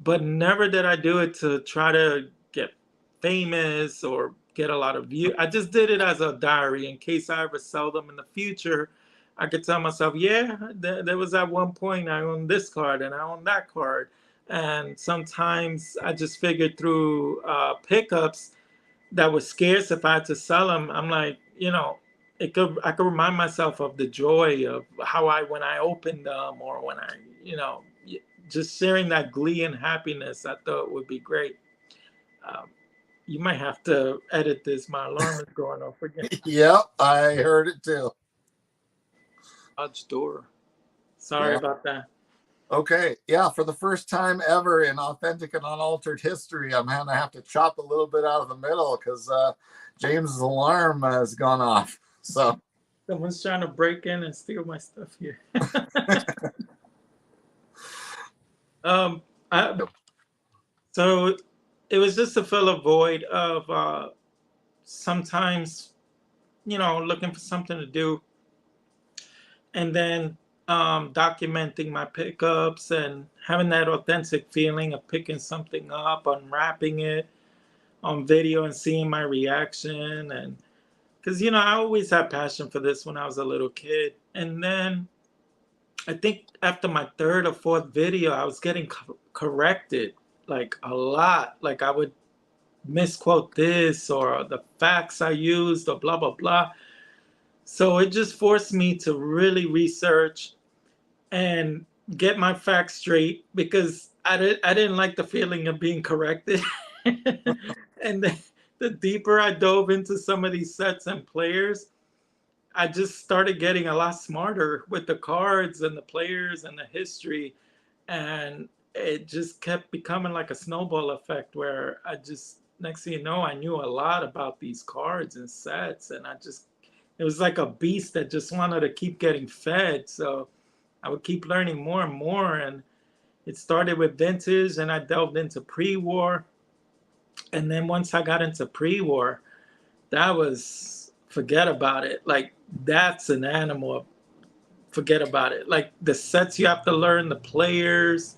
But never did I do it to try to get famous or get a lot of views. I just did it as a diary in case I ever sell them in the future. I could tell myself, yeah, there was at one point I owned this card and I owned that card. And sometimes I just figured through pickups that was scarce. If I had to sell them, I'm like, I could remind myself of the joy of how when I opened them, or when just sharing that glee and happiness. I thought would be great. Um, you might have to edit this. My alarm is going off again. Yep, I heard it too. Garage door. Sorry about that. Okay, yeah, for the first time ever in Authentic and Unaltered history, I'm gonna have to chop a little bit out of the middle because James's alarm has gone off. So someone's trying to break in and steal my stuff here. So it was just to fill a void of sometimes, looking for something to do, and then documenting my pickups and having that authentic feeling of picking something up, unwrapping it on video and seeing my reaction. And because I always had passion for this when I was a little kid. And then I think after my third or fourth video, I was getting corrected like a lot. Like I would misquote this, or the facts I used, or blah blah blah. So it just forced me to really research and get my facts straight, because I didn't like the feeling of being corrected. And the deeper I dove into some of these sets and players, I just started getting a lot smarter with the cards and the players and the history. And it just kept becoming like a snowball effect where next thing you know, I knew a lot about these cards and sets. And it was like a beast that just wanted to keep getting fed. So I would keep learning more and more. And it started with vintage, and I delved into pre-war. And then once I got into pre-war, forget about it. Like, that's an animal. Forget about it. Like, the sets you have to learn, the players.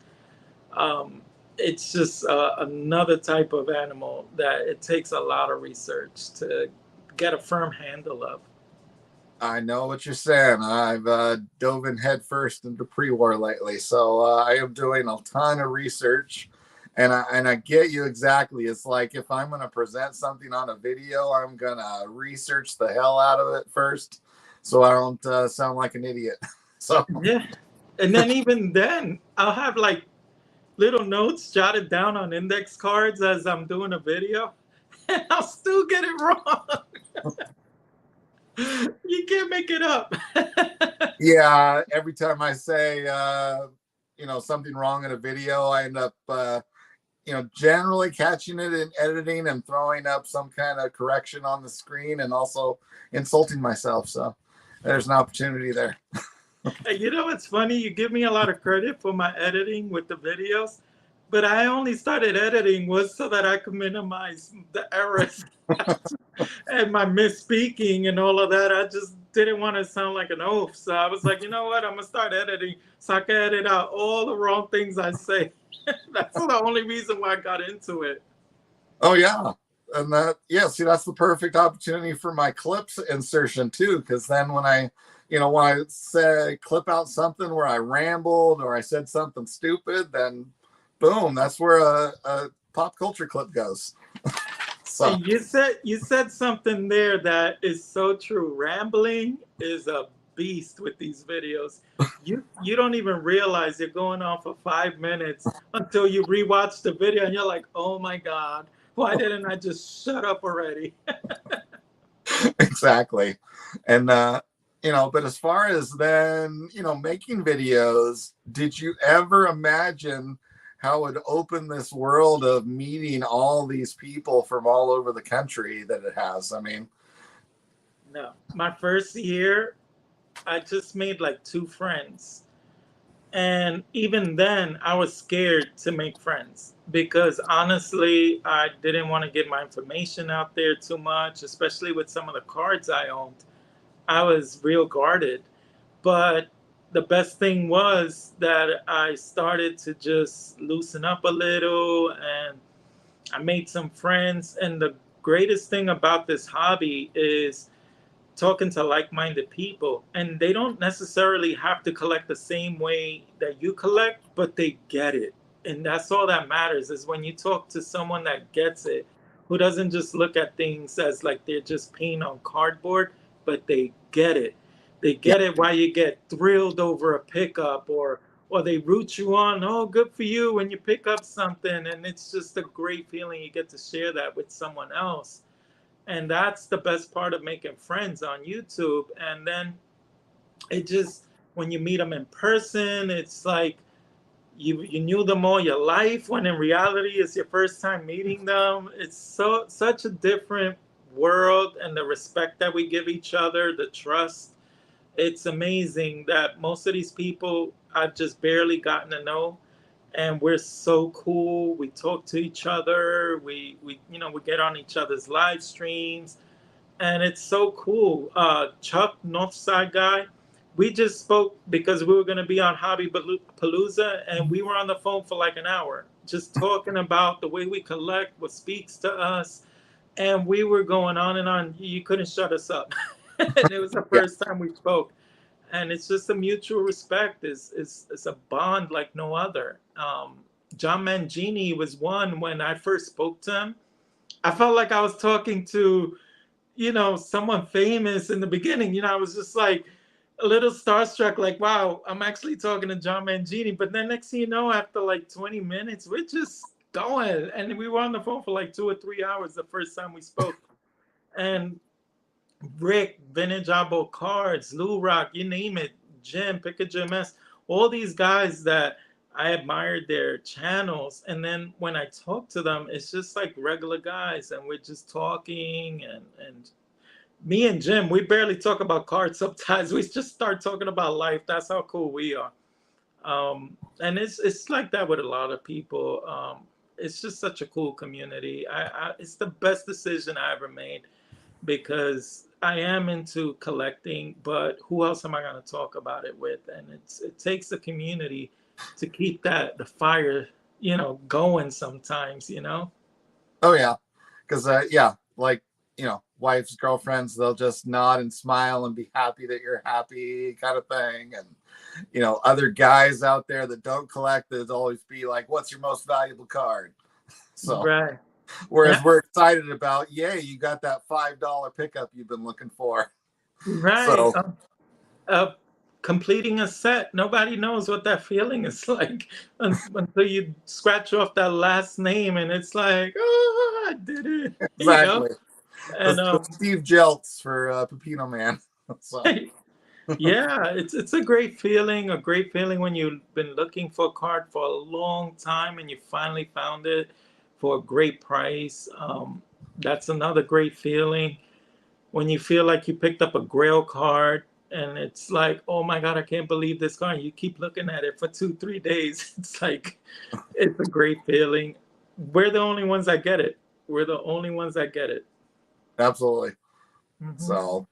It's just another type of animal that it takes a lot of research to get a firm handle of. I know what you're saying. I've dove in headfirst into pre-war lately, so I am doing a ton of research, and I get you exactly. It's like if I'm going to present something on a video, I'm going to research the hell out of it first, so I don't sound like an idiot. So yeah, and then even then, I'll have like little notes jotted down on index cards as I'm doing a video, and I'll still get it wrong. You can't make it up. Yeah, every time I say something wrong in a video, I end up generally catching it in editing and throwing up some kind of correction on the screen, and also insulting myself. So there's an opportunity there. It's funny, you give me a lot of credit for my editing with the videos, but I only started editing was so that I could minimize the errors and my misspeaking and all of that. I just didn't want to sound like an oaf. So I was like, you know what? I'm going to start editing so I can edit out all the wrong things I say. That's the only reason why I got into it. Oh, yeah. And see, that's the perfect opportunity for my clips insertion too. Because then when I say clip out something where I rambled or I said something stupid, then boom, that's where a pop culture clip goes. So And you said something there that is so true. Rambling is a beast with these videos. You don't even realize you're going on for 5 minutes until you rewatch the video and you're like, oh my God, why didn't I just shut up already? exactly. And but as far as then, making videos, did you ever imagine how it would open this world of meeting all these people from all over the country that it has? I mean, No. My first year, I just made like 2 friends. And even then, I was scared to make friends because honestly, I didn't want to get my information out there too much, especially with some of the cards I owned. I was real guarded. But the best thing was that I started to just loosen up a little and I made some friends. And the greatest thing about this hobby is talking to like-minded people, and they don't necessarily have to collect the same way that you collect, but they get it. And that's all that matters, is when you talk to someone that gets it, who doesn't just look at things as like they're just paint on cardboard, but they get it. They yeah, get it why you get thrilled over a pickup, or they root you on, oh good for you when you pick up something, and it's just a great feeling. You get to share that with someone else, and that's the best part of making friends on YouTube. And then it just, when you meet them in person, it's like you knew them all your life, when in reality it's your first time meeting them. It's such a different world, and the respect that we give each other, the trust. It's amazing that most of these people I've just barely gotten to know, and we're so cool. We talk to each other. We get on each other's live streams, and it's so cool. Chuck, Northside guy, we just spoke because we were going to be on Hobby Palooza, and we were on the phone for like an hour, just talking about the way we collect, what speaks to us, and we were going on and on. You couldn't shut us up, and it was the yeah. first time we spoke. And it's just a mutual respect. Is a bond like no other. John Mangini was one. When I first spoke to him, I felt like I was talking to someone famous in the beginning. I was just like a little starstruck, like, wow, I'm actually talking to John Mangini. But then next thing you know, after like 20 minutes, we're just going. And we were on the phone for like 2 or 3 hours the first time we spoke. And Rick, Vintage Abo Cards, Lou Rock, you name it, Jim, Pick a all these guys that I admired their channels. And then when I talk to them, it's just like regular guys, and we're just talking. And me and Jim, we barely talk about cards sometimes. We just start talking about life. That's how cool we are. And it's like that with a lot of people. It's just such a cool community. It's the best decision I ever made, because I am into collecting, but who else am I going to talk about it with? And it takes a community to keep the fire, going sometimes. Oh yeah, because like wives, girlfriends, they'll just nod and smile and be happy that you're happy, kind of thing. And other guys out there that don't collect, there'd always be like, "What's your most valuable card?" So, Right. whereas Yeah. we're excited about, yay, you got that $5 pickup you've been looking for. Right. So, Completing a set, nobody knows what that feeling is like until you scratch off that last name, and it's like, oh, I did it, exactly. And The Steve Jeltz for Pepino Man. So, yeah, it's a great feeling when you've been looking for a card for a long time and you finally found it for a great price. That's another great feeling when you feel like you picked up a grail card and it's like, oh my God, I can't believe this card. You keep looking at it for 2-3 days. It's like, it's a great feeling. We're the only ones that get it. We're the only ones that get it. absolutely. Mm-hmm. So,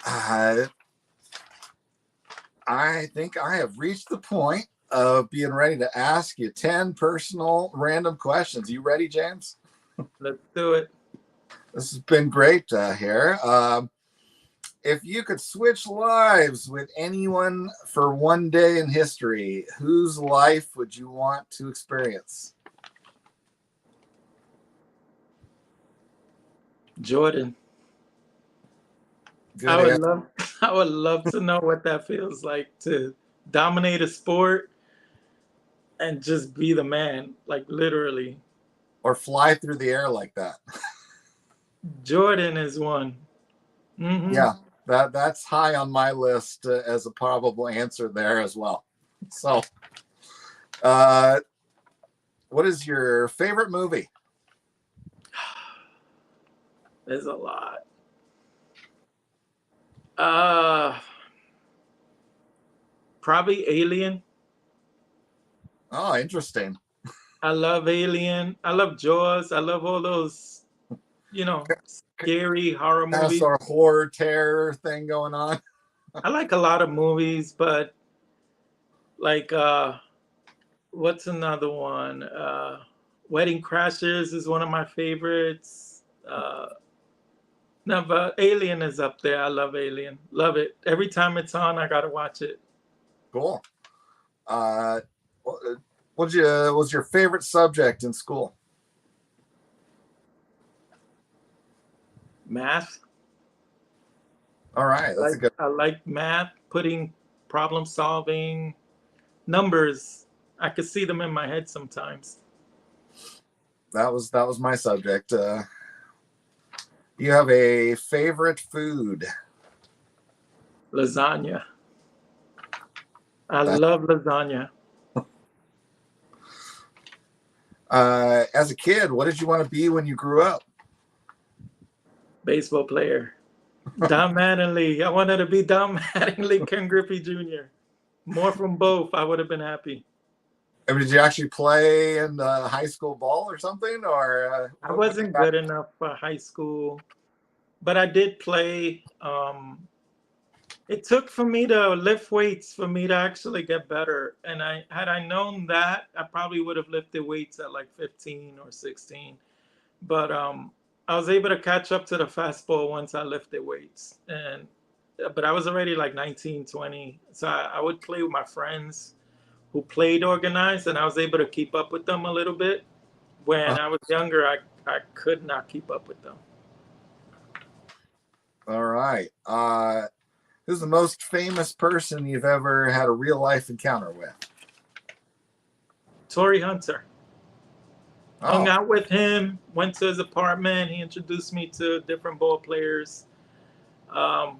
I think I have reached the point of being ready to ask you 10 personal random questions. You ready, James? Let's do it. This has been great here. If you could switch lives with anyone for one day in history, whose life would you want to experience? Jordan. Good I would answer. love I would love to know what that feels like to dominate a sport and just be the man, like literally. Or fly through the air like that. Jordan is one. Yeah, that's high on my list as a probable answer there as well. So, what is your favorite movie? There's a lot. Uh Probably Alien. Oh, interesting. I love Alien. I love Jaws. I love all those, scary horror Kind of movies. sort of horror terror thing going on. I like a lot of movies, but like what's another one? Wedding Crashers is one of my favorites. No, but Alien is up there. I love Alien. Love it. Every time it's on, I gotta watch it. Cool. What was your favorite subject in school? Math. All right, that's a good. I like math, putting problem solving, numbers. I could see them in my head sometimes. That was my subject. You have a favorite food? Lasagna. I love lasagna. As a kid, what did you want to be when you grew up? Baseball player. Don Mattingly. I wanted to be Don Mattingly, Ken Griffey Jr. More from both. I would have been happy. I mean, did you actually play in high school ball or something? Or I wasn't good enough for high school, but I did play. It took for me to lift weights for me to actually get better. And had I known that, I probably would have lifted weights at like 15 or 16. But I was able to catch up to the fastball once I lifted weights. But I was already like 19, 20. So I would play with my friends who played organized, and I was able to keep up with them a little bit. When I was younger, I could not keep up with them. All right. Who's the most famous person you've ever had a real life encounter with? Torrey Hunter. Oh. Hung out with him, went to his apartment. He introduced me to different ball players. And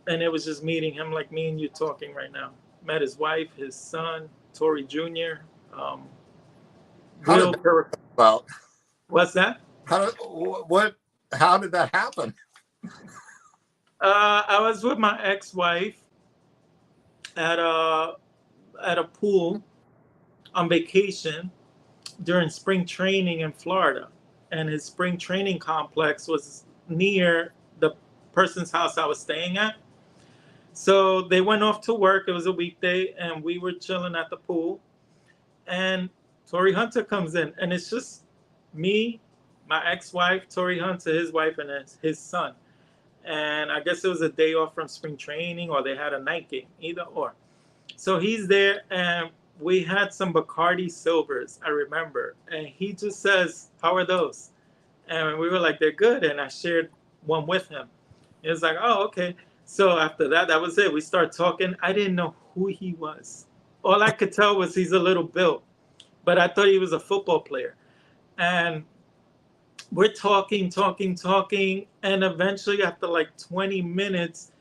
it was just meeting him like me and you talking right now. Met his wife, his son, Torrey Jr. About What's that? how did that happen? I was with my ex-wife at a pool on vacation during spring training in Florida, and his spring training complex was near the person's house I was staying at. So they went off to work. It was a weekday, and we were chilling at the pool. And Torrey Hunter comes in, and it's just me, my ex-wife, Torrey Hunter, his wife, and his son. And I guess it was a day off from spring training, or they had a night game, either or. So he's there, and we had some Bacardi Silvers, I remember. And he just says, "How are those?" And we were like, "They're good." And I shared one with him. It was like, "Oh, okay." So after that, that was it. We started talking. I didn't know who he was. All I could tell was he's a little built, but I thought he was a football player. And we're talking, and eventually, after like 20 minutes,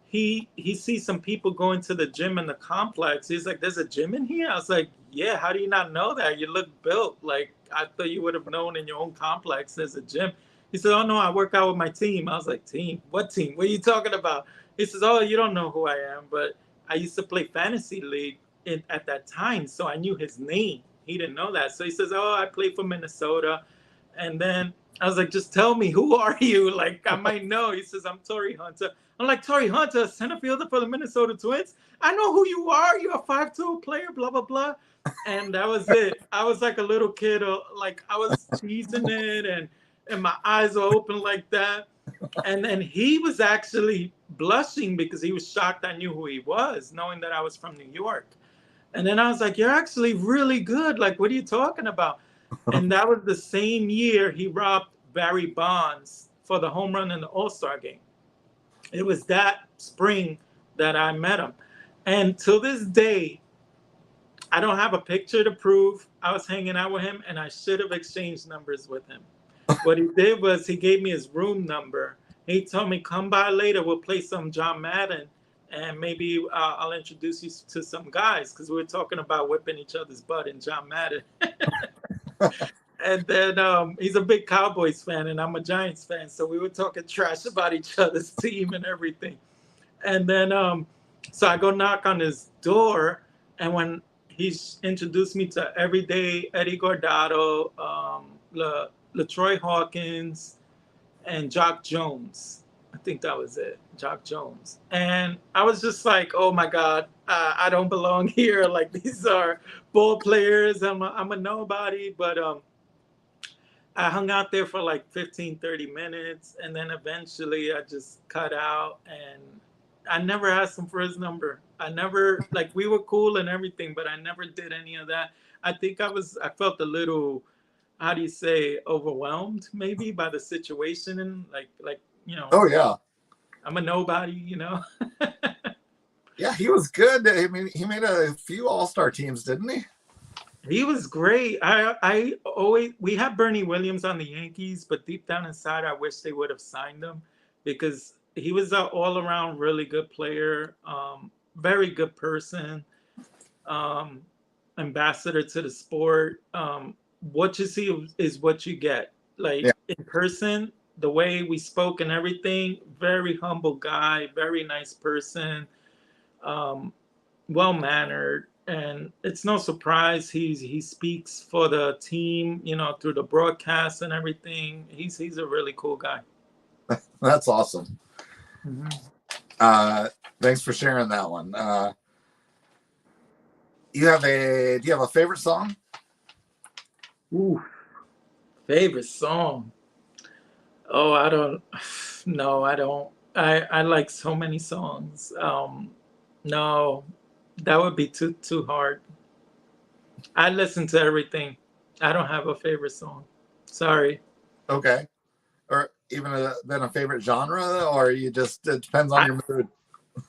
he sees some people going to the gym in the complex. He's like, "There's a gym in here?" I was like, "Yeah, how do you not know that? You look built. Like, I thought you would have known in your own complex there's a gym." He said, "Oh, no, I work out with my team." I was like, "Team? What team? What are you talking about?" He says, "Oh, you don't know who I am, but I used to play fantasy league at that time, so I knew his name." He didn't know that. So he says, "Oh, I play for Minnesota." And then I was like, "Just tell me, who are you? Like, I might know." He says, "I'm Torrey Hunter." I'm like, "Torrey Hunter, center fielder for the Minnesota Twins? I know who you are. You're a 5'2" player, blah, blah, blah." And that was it. I was like a little kid, like I was teasing it, and my eyes were open like that. And then he was actually blushing because he was shocked I knew who he was, knowing that I was from New York. And then I was like, "You're actually really good. Like, what are you talking about?" And that was the same year he robbed Barry Bonds for the home run in the All-Star game. It was that spring that I met him. And till this day, I don't have a picture to prove I was hanging out with him, and I should have exchanged numbers with him. What he did was he gave me his room number. He told me, come by later, we'll play some John Madden, and maybe I'll introduce you to some guys, because we were talking about whipping each other's butt in John Madden. And then he's a big Cowboys fan, and I'm a Giants fan, so we were talking trash about each other's team and everything. And then so I go knock on his door, and when he's introduced me to Everyday, Eddie Gordado, LaTroy Hawkins, and Jock Jones. I think that was it, Jock Jones. And I was just like, oh my God, I don't belong here. Like, these are ball players. I'm a nobody. But I hung out there for like 15, 30 minutes. And then eventually I just cut out, and I never asked him for his number. I never, like, we were cool and everything, but I never did any of that. I think I felt a little, how do you say, overwhelmed maybe by the situation, and like, you know. Oh yeah. I'm a nobody, you know. Yeah, he was good. I mean, he made a few All-Star teams, didn't he? He was great. We had Bernie Williams on the Yankees, but deep down inside, I wish they would have signed him, because he was an all-around really good player, very good person, ambassador to the sport. What you see is what you get. Like, yeah. In person, the way we spoke and everything, very humble guy, very nice person, well-mannered. And it's no surprise he speaks for the team, you know, through the broadcast and everything. He's a really cool guy. That's awesome. Mm-hmm. Thanks for sharing that one. Do you have a favorite song? Ooh, favorite song. Oh, I don't. No, I don't. I like so many songs. No, that would be too hard. I listen to everything. I don't have a favorite song. Sorry. Okay. Or even a favorite genre, or it depends on your mood.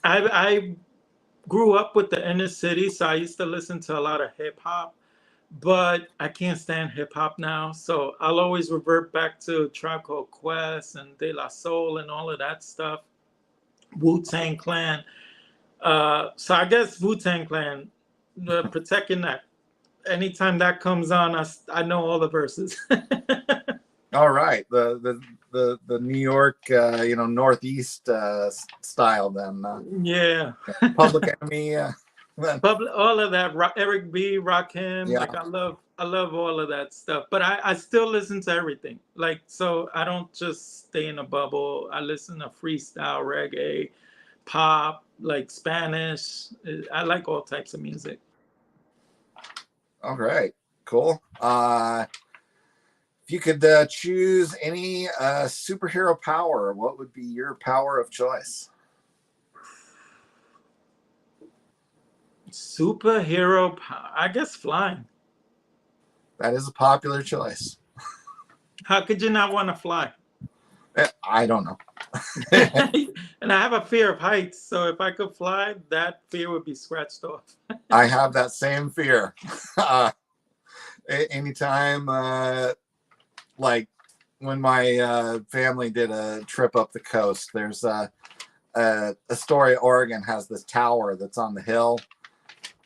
I grew up with the inner city, so I used to listen to a lot of hip hop, but I can't stand hip hop now. So I'll always revert back to Tribe Called Quest and De La Soul and all of that stuff. Wu-Tang Clan. So I guess Wu-Tang Clan, Protect Your Neck. Anytime that comes on, I know all the verses. All right, the New York, Northeast style then. Yeah. Public Enemy. All of that. Eric B, Rakim. Yeah. Like, I love all of that stuff. But I still listen to everything. Like, so I don't just stay in a bubble. I listen to freestyle, reggae, pop, like Spanish. I like all types of music. All right, cool. If you could choose any superhero power, what would be your power of choice? Superhero power, I guess flying. That is a popular choice. How could you not want to fly? I don't know. And I have a fear of heights, so if I could fly, that fear would be scratched off. I have that same fear. Anytime, like when my family did a trip up the coast, there's Astoria, Oregon has this tower that's on the hill.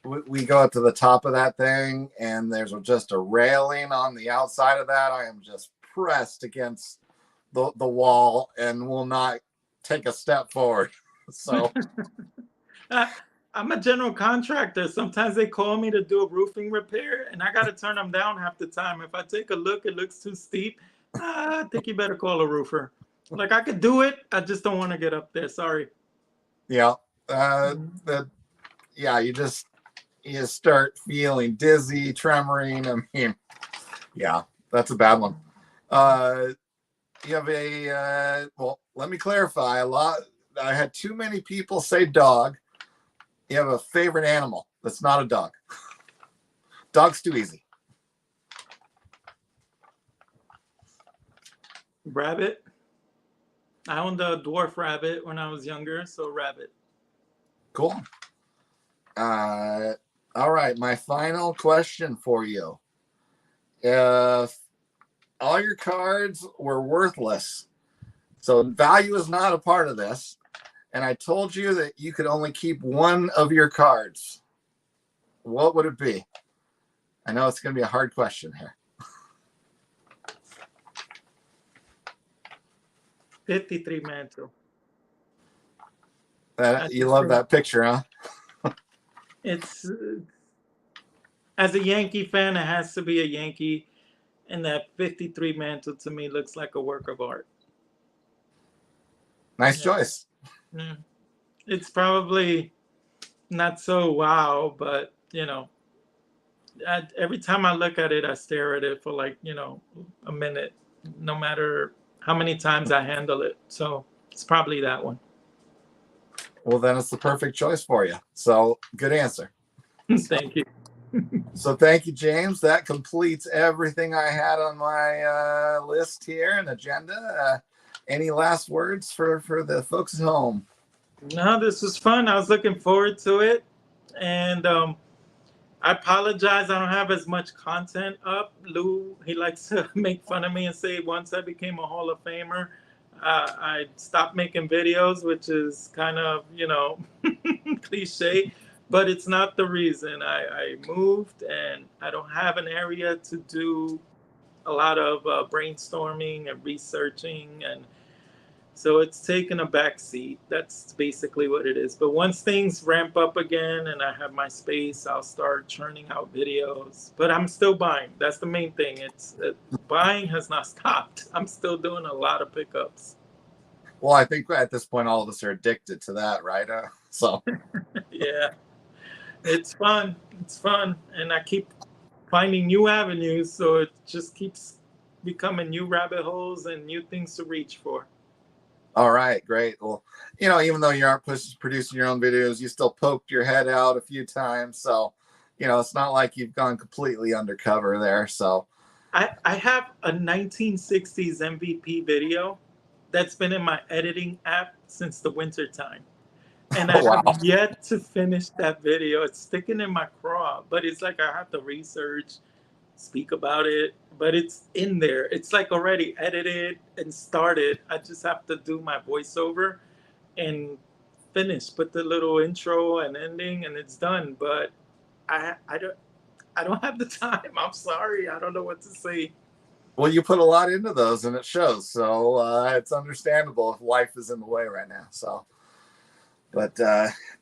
We go up to the top of that thing, and there's just a railing on the outside of that. I am just pressed against the wall and will not take a step forward. So I'm a general contractor. Sometimes they call me to do a roofing repair, and I got to turn them down half the time. If I take a look, it looks too steep. I think you better call a roofer. Like, I could do it. I just don't want to get up there. Sorry. Yeah. You start feeling dizzy, tremoring. I mean, yeah, that's a bad one. You have well, let me clarify. I had too many people say dog. You have a favorite animal that's not a dog. Dog's too easy. Rabbit. I owned a dwarf rabbit when I was younger, so rabbit. Cool. All right. My final question for you. If all your cards were worthless, so value is not a part of this, and I told you that you could only keep one of your cards, what would it be? I know it's going to be a hard question here. 53 mantle. You love that picture, huh? It's as a Yankee fan, it has to be a Yankee, and that 53 mantle to me looks like a work of art. Nice choice. Yeah. It's probably not so wow, but every time I look at it, I stare at it for like a minute, no matter how many times I handle it. So it's probably that one. Well, then it's the perfect choice for you. So good answer. Thank you. So thank you, James. That completes everything I had on my list here and agenda. Any last words for the folks at home? No, this was fun. I was looking forward to it. And I apologize. I don't have as much content up. Lou, he likes to make fun of me and say once I became a Hall of Famer, I stopped making videos, which is kind of, cliche, but it's not the reason. I moved and I don't have an area to do a lot of brainstorming and researching, and so it's taken a back seat. That's basically what it is. But once things ramp up again and I have my space, I'll start churning out videos. But I'm still buying. That's the main thing. Buying has not stopped. I'm still doing a lot of pickups. Well, I think at this point, all of us are addicted to that, right? So yeah, it's fun. It's fun. And I keep finding new avenues. So it just keeps becoming new rabbit holes and new things to reach for. All right, great. Well, even though you aren't producing your own videos, you still poked your head out a few times. So, it's not like you've gone completely undercover there. So I have a 1960s MVP video that's been in my editing app since the winter time. And I have yet to finish that video. It's sticking in my craw, but it's like I have to research, speak about it, but it's in there. It's like already edited and started. I just have to do my voiceover and finish, put the little intro and ending, and it's done. But I don't have the time. I'm sorry. I don't know what to say. Well, you put a lot into those and it shows. So it's understandable if life is in the way right now. So, but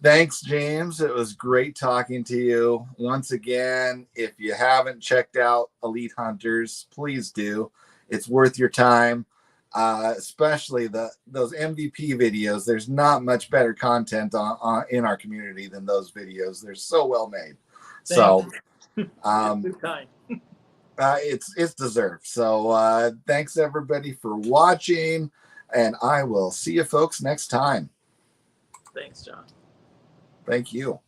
thanks, James. It was great talking to you. Once again, if you haven't checked out Elite Hunters, please do. It's worth your time, especially those MVP videos. There's not much better content in our community than those videos. They're so well made. So it's deserved. So thanks everybody for watching, and I will see you folks next time. Thanks, John. Thank you.